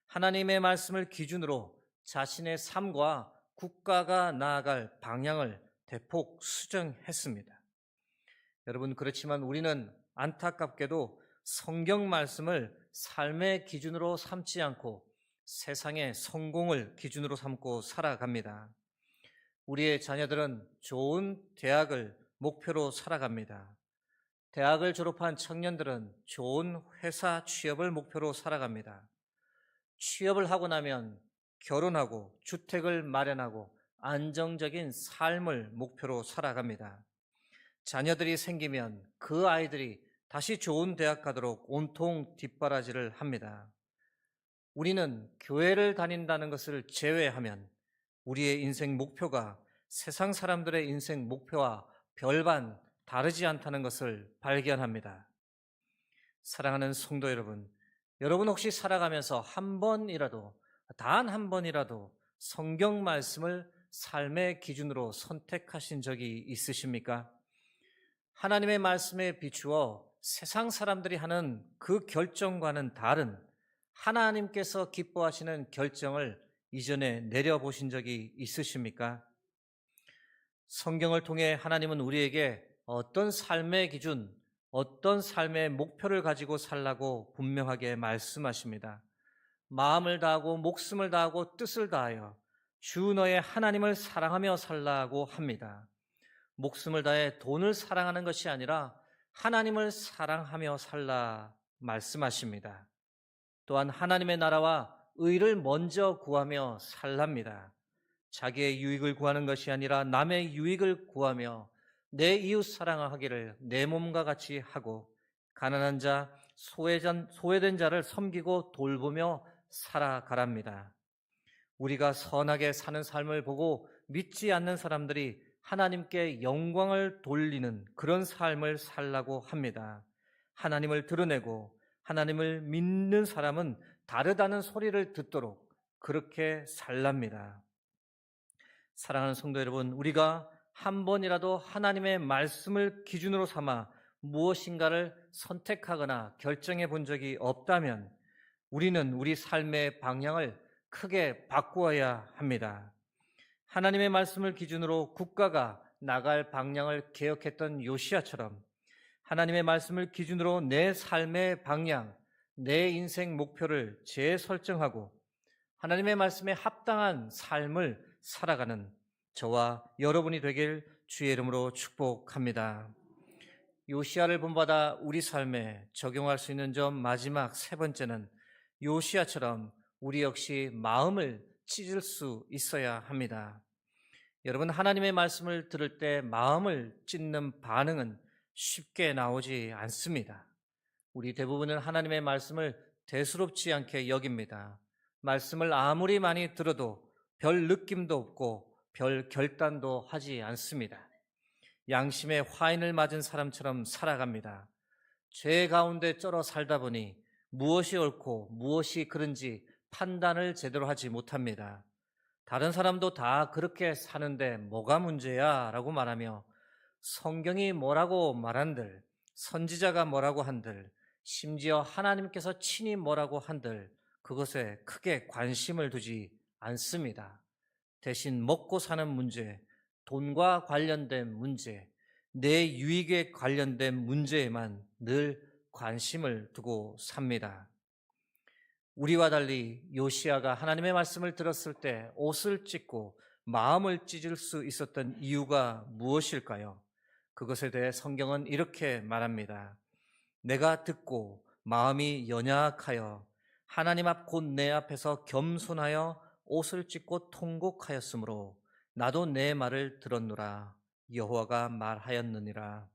하나님의 말씀을 기준으로 자신의 삶과 국가가 나아갈 방향을 대폭 수정했습니다. 여러분, 그렇지만 우리는 안타깝게도 성경 말씀을 삶의 기준으로 삼지 않고 세상의 성공을 기준으로 삼고 살아갑니다. 우리의 자녀들은 좋은 대학을 목표로 살아갑니다. 대학을 졸업한 청년들은 좋은 회사 취업을 목표로 살아갑니다. 취업을 하고 나면 결혼하고 주택을 마련하고 안정적인 삶을 목표로 살아갑니다. 자녀들이 생기면 그 아이들이 다시 좋은 대학 가도록 온통 뒷바라지를 합니다. 우리는 교회를 다닌다는 것을 제외하면 우리의 인생 목표가 세상 사람들의 인생 목표와 별반 다르지 않다는 것을 발견합니다. 사랑하는 성도 여러분, 여러분 혹시 살아가면서 한 번이라도, 단 한 번이라도 성경 말씀을 삶의 기준으로 선택하신 적이 있으십니까? 하나님의 말씀에 비추어 세상 사람들이 하는 그 결정과는 다른 하나님께서 기뻐하시는 결정을 이전에 내려보신 적이 있으십니까? 성경을 통해 하나님은 우리에게 어떤 삶의 기준, 어떤 삶의 목표를 가지고 살라고 분명하게 말씀하십니다. 마음을 다하고 목숨을 다하고 뜻을 다하여 주 너의 하나님을 사랑하며 살라고 합니다. 목숨을 다해 돈을 사랑하는 것이 아니라 하나님을 사랑하며 살라 말씀하십니다. 또한 하나님의 나라와 의를 먼저 구하며 살랍니다. 자기의 유익을 구하는 것이 아니라 남의 유익을 구하며 내 이웃 사랑하기를 내 몸과 같이 하고 가난한 자, 소외된 자를 섬기고 돌보며 살아가랍니다. 우리가 선하게 사는 삶을 보고 믿지 않는 사람들이 하나님께 영광을 돌리는 그런 삶을 살라고 합니다. 하나님을 드러내고 하나님을 믿는 사람은 다르다는 소리를 듣도록 그렇게 살랍니다. 사랑하는 성도 여러분, 우리가 한 번이라도 하나님의 말씀을 기준으로 삼아 무엇인가를 선택하거나 결정해 본 적이 없다면 우리는 우리 삶의 방향을 크게 바꾸어야 합니다. 하나님의 말씀을 기준으로 국가가 나갈 방향을 개혁했던 요시야처럼 하나님의 말씀을 기준으로 내 삶의 방향, 내 인생 목표를 재설정하고 하나님의 말씀에 합당한 삶을 살아가는 저와 여러분이 되길 주의 이름으로 축복합니다. 요시야를 본받아 우리 삶에 적용할 수 있는 점 마지막 세 번째는 요시야처럼 우리 역시 마음을 찢을 수 있어야 합니다. 여러분, 하나님의 말씀을 들을 때 마음을 찢는 반응은 쉽게 나오지 않습니다. 우리 대부분은 하나님의 말씀을 대수롭지 않게 여깁니다. 말씀을 아무리 많이 들어도 별 느낌도 없고 별 결단도 하지 않습니다. 양심의 화인을 맞은 사람처럼 살아갑니다. 죄 가운데 쩔어 살다 보니 무엇이 옳고 무엇이 그른지 판단을 제대로 하지 못합니다. 다른 사람도 다 그렇게 사는데 뭐가 문제야? 라고 말하며 성경이 뭐라고 말한들, 선지자가 뭐라고 한들, 심지어 하나님께서 친히 뭐라고 한들 그것에 크게 관심을 두지 않습니다. 대신 먹고 사는 문제, 돈과 관련된 문제, 내 유익에 관련된 문제에만 늘 관심을 두고 삽니다. 우리와 달리 요시야가 하나님의 말씀을 들었을 때 옷을 찢고 마음을 찢을 수 있었던 이유가 무엇일까요? 그것에 대해 성경은 이렇게 말합니다. 내가 듣고 마음이 연약하여 하나님 앞 곧 내 앞에서 겸손하여 옷을 찢고 통곡하였으므로 나도 내 말을 들었노라. 여호와가 말하였느니라.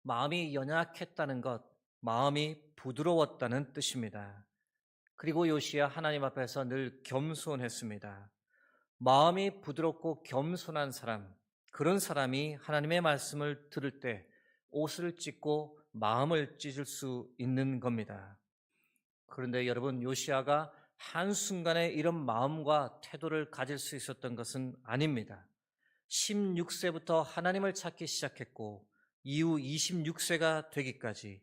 마음이 연약했다는 것, 마음이 부드러웠다는 뜻입니다. 그리고 요시야 하나님 앞에서 늘 겸손했습니다. 마음이 부드럽고 겸손한 사람, 그런 사람이 하나님의 말씀을 들을 때 옷을 찢고 마음을 찢을 수 있는 겁니다. 그런데 여러분, 요시야가 한순간에 이런 마음과 태도를 가질 수 있었던 것은 아닙니다. 16세부터 하나님을 찾기 시작했고 이후 26세가 되기까지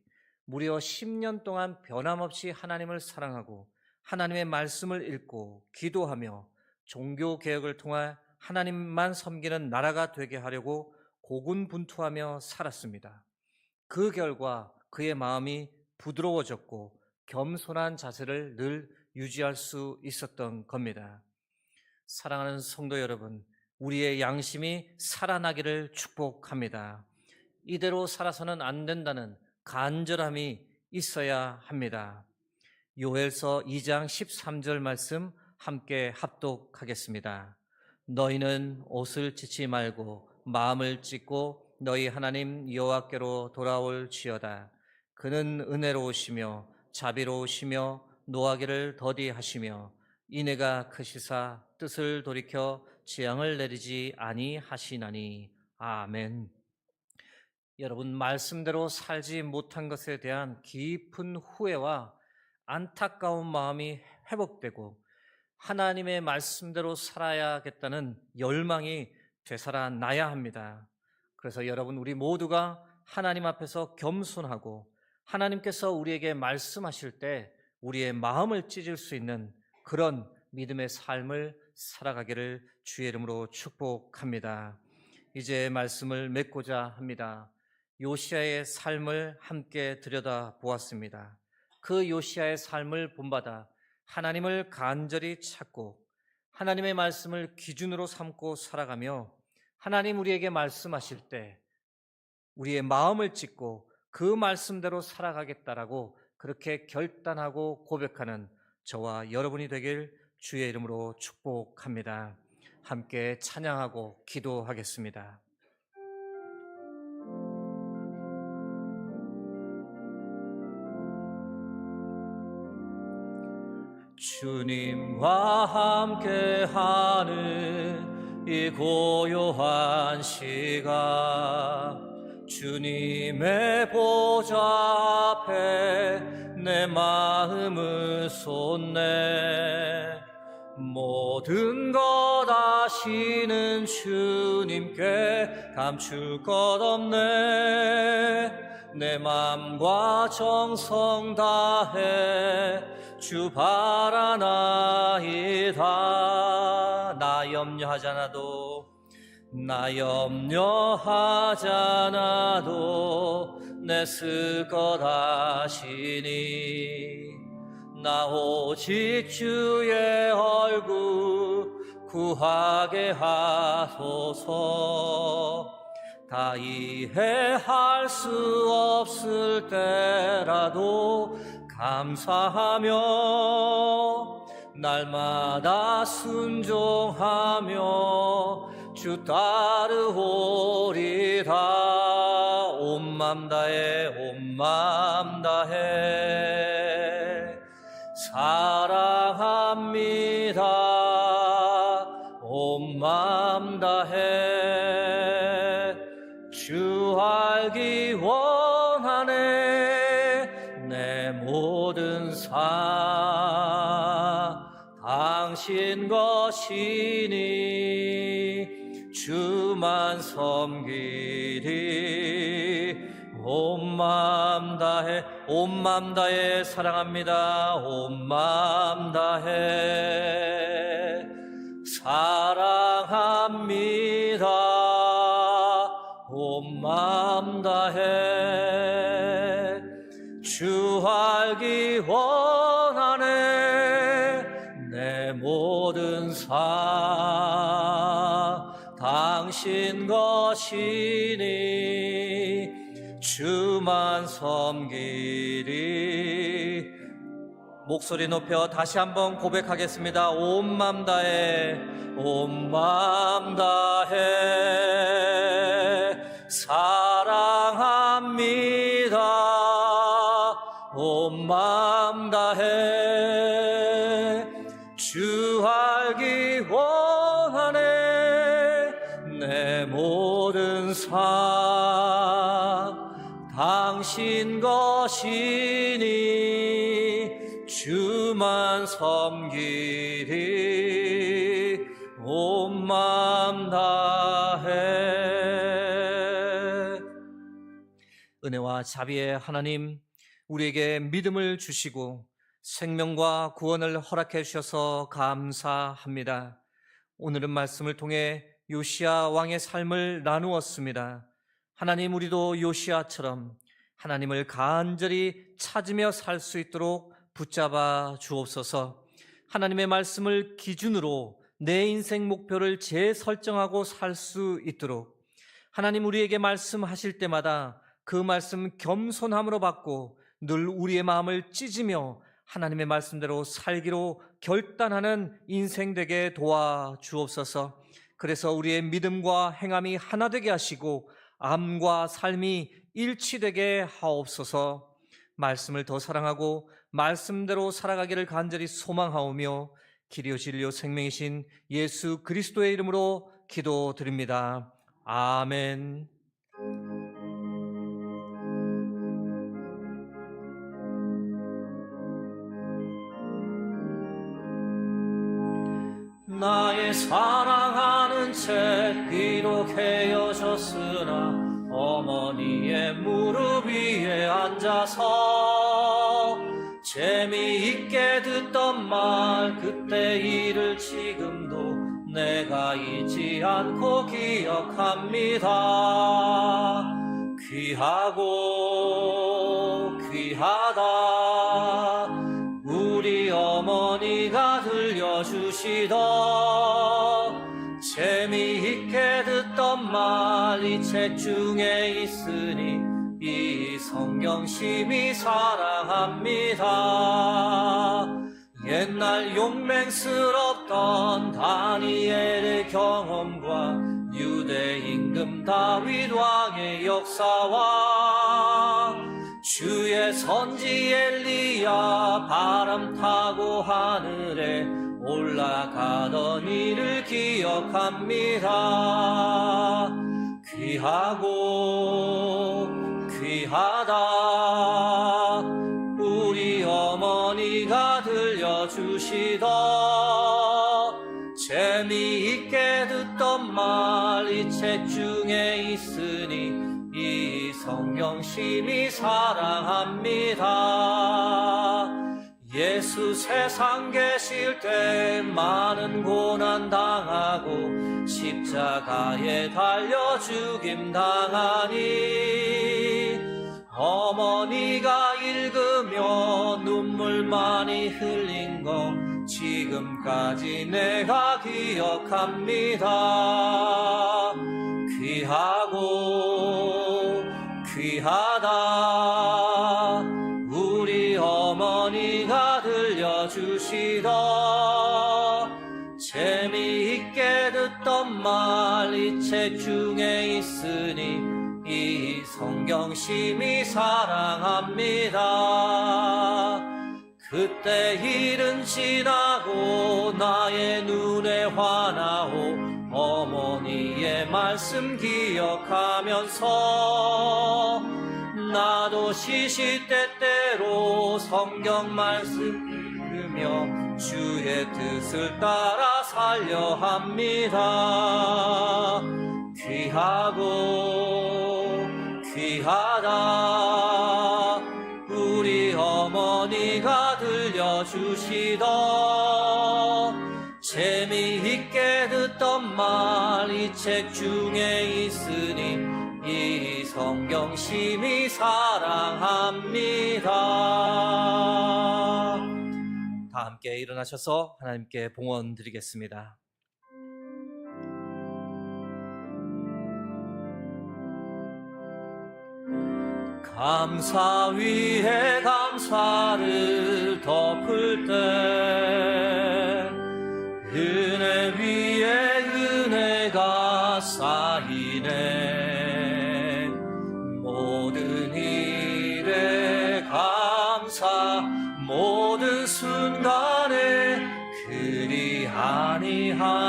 무려 10년 동안 변함없이 하나님을 사랑하고 하나님의 말씀을 읽고 기도하며 종교개혁을 통해 하나님만 섬기는 나라가 되게 하려고 고군분투하며 살았습니다. 그 결과 그의 마음이 부드러워졌고 겸손한 자세를 늘 유지할 수 있었던 겁니다. 사랑하는 성도 여러분, 우리의 양심이 살아나기를 축복합니다. 이대로 살아서는 안 된다는 간절함이 있어야 합니다. 요엘서 2장 13절 말씀 함께 합독하겠습니다. 너희는 옷을 찢지 말고 마음을 찢고 너희 하나님 여호와께로 돌아올지어다. 그는 은혜로우시며 자비로우시며 노하기를 더디하시며 인애가 크시사 뜻을 돌이켜 재앙을 내리지 아니하시나니. 아멘. 여러분, 말씀대로 살지 못한 것에 대한 깊은 후회와 안타까운 마음이 회복되고 하나님의 말씀대로 살아야겠다는 열망이 되살아나야 합니다. 그래서 여러분, 우리 모두가 하나님 앞에서 겸손하고 하나님께서 우리에게 말씀하실 때 우리의 마음을 찢을 수 있는 그런 믿음의 삶을 살아가기를 주의 이름으로 축복합니다. 이제 말씀을 맺고자 합니다. 요시야의 삶을 함께 들여다보았습니다. 그 요시야의 삶을 본받아 하나님을 간절히 찾고 하나님의 말씀을 기준으로 삼고 살아가며 하나님 우리에게 말씀하실 때 우리의 마음을 찢고 그 말씀대로 살아가겠다라고 그렇게 결단하고 고백하는 저와 여러분이 되길 주의 이름으로 축복합니다. 함께 찬양하고 기도하겠습니다. 주님과 함께하는 이 고요한 시간 주님의 보좌 앞에 내 마음을 쏟네. 모든 것 아시는 주님께 감출 것 없네. 내 맘과 정성 다해 주 바라나이다. 나 염려하잖아도 내쓸 것 아시니. 나 오직 주의 얼굴 구하게 하소서. 다 이해할 수 없을 때라도 감사하며 날마다 순종하며 주 따르오리다. 온 맘 다해 온 맘 다해 사랑합니다. 온 맘 다해 주 알기 원하네. 내 모든 삶 당신 것이니 주만 섬기리. 온 맘 다해 온 맘 다해 사랑합니다. 온 맘 다해 사랑합니다. 온 맘 다해 주 알기 원하네. 내 모든 삶 당신 것이니 주만 섬기리. 목소리 높여 다시 한번 고백하겠습니다. 온 맘 다해 온 맘 다해 사랑합니다. 온 맘 다해 주 알기 원하네. 내 모든 삶 당신 것이니 주만 섬기리. 온 맘 다해. 은혜와 자비의 하나님, 우리에게 믿음을 주시고 생명과 구원을 허락해 주셔서 감사합니다. 오늘은 말씀을 통해 요시야 왕의 삶을 나누었습니다. 하나님, 우리도 요시야처럼 하나님을 간절히 찾으며 살 수 있도록 붙잡아 주옵소서. 하나님의 말씀을 기준으로 내 인생 목표를 재설정하고 살 수 있도록 하나님, 우리에게 말씀하실 때마다 그 말씀 겸손함으로 받고 늘 우리의 마음을 찢으며 하나님의 말씀대로 살기로 결단하는 인생 되게 도와주옵소서. 그래서 우리의 믿음과 행함이 하나 되게 하시고 암과 삶이 일치되게 하옵소서. 말씀을 더 사랑하고 말씀대로 살아가기를 간절히 소망하오며 길이요 진리요 생명이신 예수 그리스도의 이름으로 기도드립니다. 아멘. 나의 사랑하는 채 비록 헤어졌으나 어머니의 무릎 위에 앉아서 재미있게 듣던 말 그때 일을 지금도 내가 잊지 않고 기억합니다. 귀하고 귀하다 우리 어머니가 들려주시던 재미있게 듣던 말 이 책 중에 있으니 이 성경 심히 사랑합니다. 옛날 용맹스럽던 다니엘의 경험과 유대 임금 다윗 왕의 역사와 주의 선지 엘리야 바람 타고 하늘에 올라가던 이를 기억합니다. 귀하고 귀하다 우리 어머니가 들려주시던 재미있게 듣던 말 이 책 중에 있으니 이 성경 심히 사랑합니다. 예수 세상 계실 때 많은 고난 당하고 십자가에 달려 죽임 당하니 어머니가 읽으며 눈물 많이 흘린 거 지금까지 내가 기억합니다. 귀하고 귀하다 우리 어머니가 들려주시던 재미있게 듣던 말 이 책 중에 있으니 이 성경 심히 사랑합니다. 그때 일은 지나고 나의 눈에 환하오 어머니의 말씀 기억하면서 나도 시시때때로 성경 말씀 읽으며 주의 뜻을 따라 살려 합니다. 귀하고 귀하다 우리 어머니가 들려주시던 재미있게 듣던 말 이 책 중에 있으니 이 성경 심히 사랑합니다. 다 함께 일어나셔서 하나님께 봉헌 드리겠습니다. 감사 위에 감사를 덮을 때 은혜 위에 은혜가 쌓이네. 모든 일에 감사 모든 순간에 그리 아니하실지라도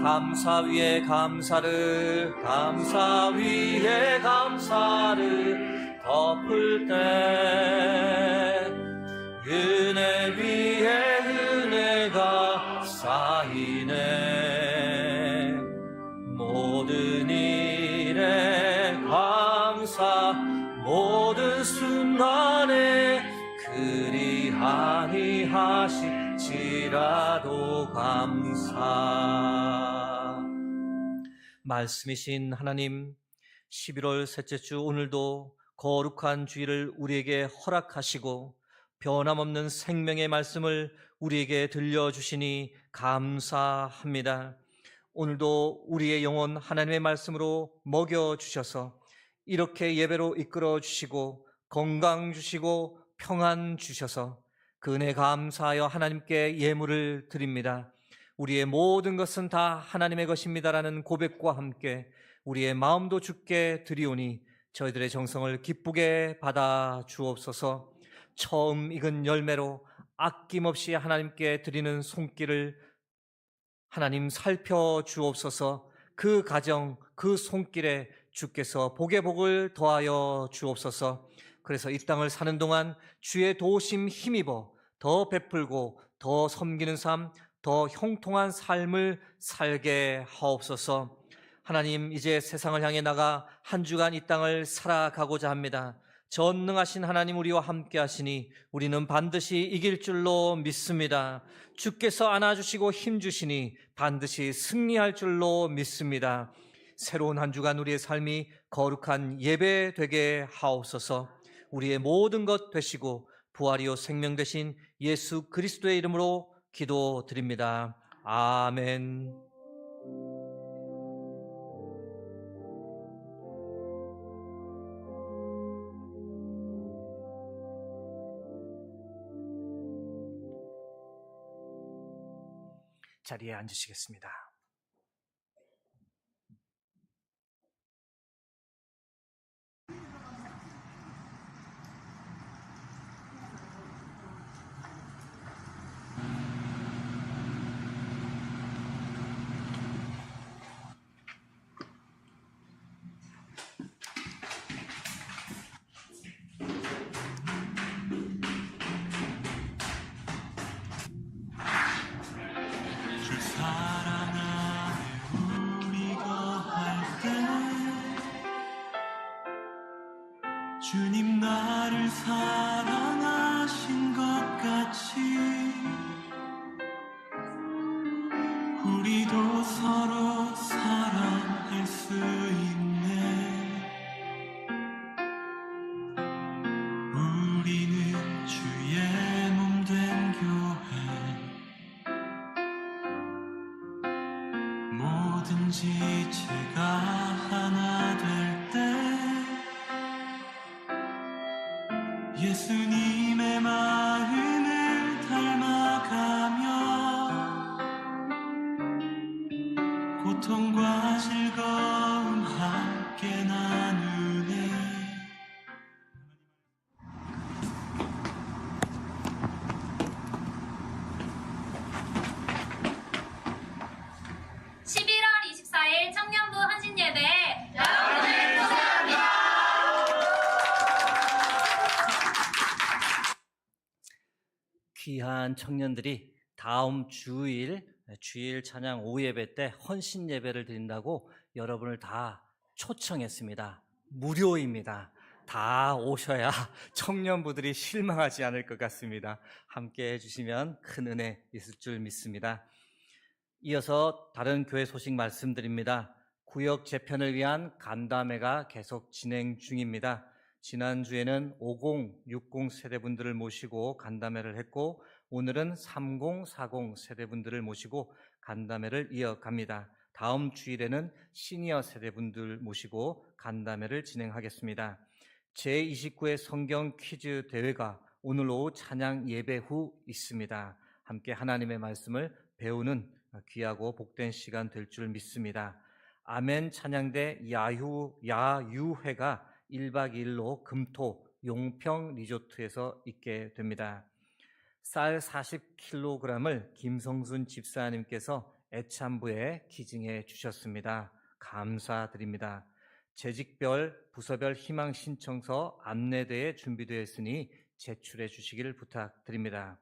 감사 위에 감사를 감사 위에 감사를 덮을 때 은혜 위에 은혜가 쌓이네. 모든 일에 감사 모든 순간에 그리 아니하실지라도 감사. 말씀이신 하나님, 11월 셋째 주 오늘도 거룩한 주일을 우리에게 허락하시고 변함없는 생명의 말씀을 우리에게 들려주시니 감사합니다. 오늘도 우리의 영혼 하나님의 말씀으로 먹여주셔서 이렇게 예배로 이끌어 주시고 건강 주시고 평안 주셔서 그 은혜 감사하여 하나님께 예물을 드립니다. 우리의 모든 것은 다 하나님의 것입니다라는 고백과 함께 우리의 마음도 주께 드리오니 저희들의 정성을 기쁘게 받아 주옵소서. 처음 익은 열매로 아낌없이 하나님께 드리는 손길을 하나님 살펴주옵소서. 그 가정 그 손길에 주께서 복의 복을 더하여 주옵소서. 그래서 이 땅을 사는 동안 주의 도우심 힘입어 더 베풀고 더 섬기는 삶, 더 형통한 삶을 살게 하옵소서. 하나님, 이제 세상을 향해 나가 한 주간 이 땅을 살아가고자 합니다. 전능하신 하나님 우리와 함께 하시니 우리는 반드시 이길 줄로 믿습니다. 주께서 안아주시고 힘주시니 반드시 승리할 줄로 믿습니다. 새로운 한 주간 우리의 삶이 거룩한 예배 되게 하옵소서. 우리의 모든 것 되시고 부활이요 생명 되신 예수 그리스도의 이름으로 기도드립니다. 아멘. 자리에 앉으시겠습니다. 주님 나를 사랑하신 것 같이 우리도 서로 사랑할 수 있네. 우리는 주의 몸 된 교회, 뭐든지 제가 하나 될 때 예수님의 마음을 닮아가며 고통과 즐거움 함께 나누네. 11월 24일 청년부 헌신예배 여러분을 초대합니다. 귀한 청년들이 다음 주일 찬양 오후 예배 때 헌신 예배를 드린다고 여러분을 다 초청했습니다. 무료입니다. 다 오셔야 청년부들이 실망하지 않을 것 같습니다. 함께 해주시면 큰 은혜 있을 줄 믿습니다. 이어서 다른 교회 소식 말씀드립니다. 구역 재편을 위한 간담회가 계속 진행 중입니다. 지난주에는 50, 60 세대분들을 모시고 간담회를 했고 오늘은 30, 40 세대분들을 모시고 간담회를 이어갑니다. 다음 주일에는 시니어 세대분들 모시고 간담회를 진행하겠습니다. 제29회 성경 퀴즈 대회가 오늘 오후 찬양 예배 후 있습니다. 함께 하나님의 말씀을 배우는 귀하고 복된 시간 될 줄 믿습니다. 아멘 찬양대 야유회가 1박 2일로 금토 용평 리조트에서 있게 됩니다. 쌀 40kg을 김성순 집사님께서 애참부에 기증해 주셨습니다. 감사드립니다. 재직별, 부서별 희망 신청서 안내대에 준비되어 있으니 제출해 주시기를 부탁드립니다.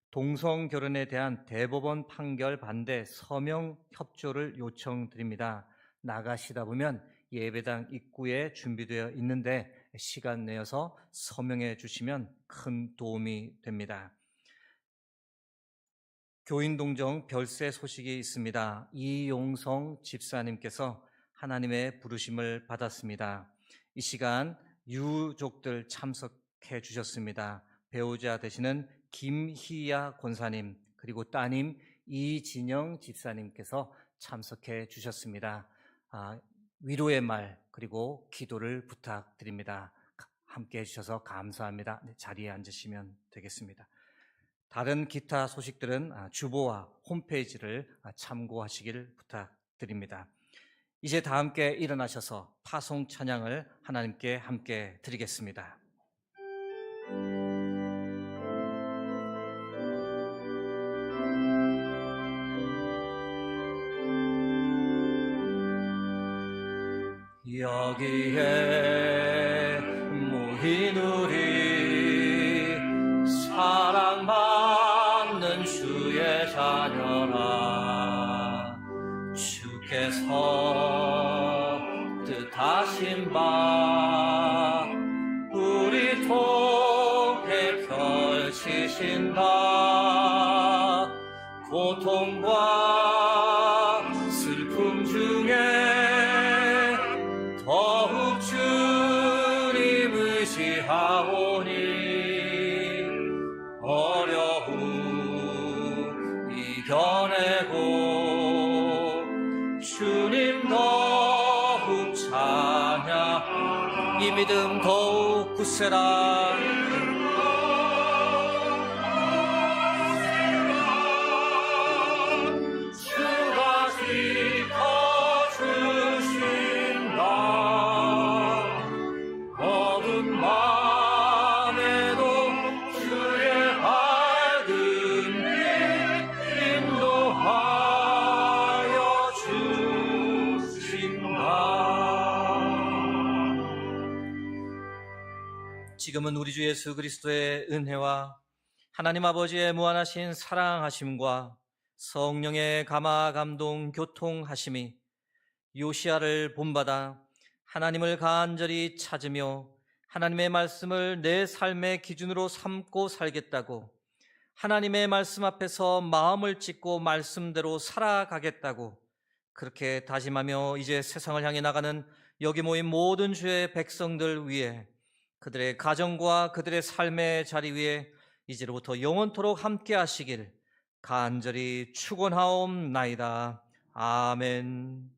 동성 결혼에 대한 대법원 판결 반대 서명 협조를 요청드립니다. 나가시다 보면 예배당 입구에 준비되어 있는데 시간 내어서 서명해 주시면 큰 도움이 됩니다. 교인동정 별세 소식이 있습니다. 이용성 집사님께서 하나님의 부르심을 받았습니다. 이 시간 유족들 참석해 주셨습니다. 배우자 되시는 김희야 권사님 그리고 따님 이진영 집사님께서 참석해 주셨습니다. 위로의 말 그리고 기도를 부탁드립니다. 함께 해주셔서 감사합니다. 자리에 앉으시면 되겠습니다. 다른 기타 소식들은 주보와 홈페이지를 참고하시길 부탁드립니다. 이제 다 함께 일어나셔서 파송 찬양을 하나님께 함께 드리겠습니다. 여기에 모인 우리 사랑받는 주의 자녀라. 주께서 뜻하신 바 우리 통해 펼치신 바 고통과 슬픔 중에 더욱 주님 의지하오니 어려움 이겨내고 주님 더욱 찬양 이 믿음 더욱 굳세라 지금은 우리 주 예수 그리스도의 은혜와 하나님 아버지의 무한하신 사랑하심과 성령의 감화 감동 교통하심이 요시야를 본받아 하나님을 간절히 찾으며 하나님의 말씀을 내 삶의 기준으로 삼고 살겠다고, 하나님의 말씀 앞에서 마음을 찢고 말씀대로 살아가겠다고 그렇게 다짐하며 이제 세상을 향해 나가는 여기 모인 모든 주의 백성들 위해, 그들의 가정과 그들의 삶의 자리 위에 이제로부터 영원토록 함께 하시길 간절히 축원하옵나이다. 아멘.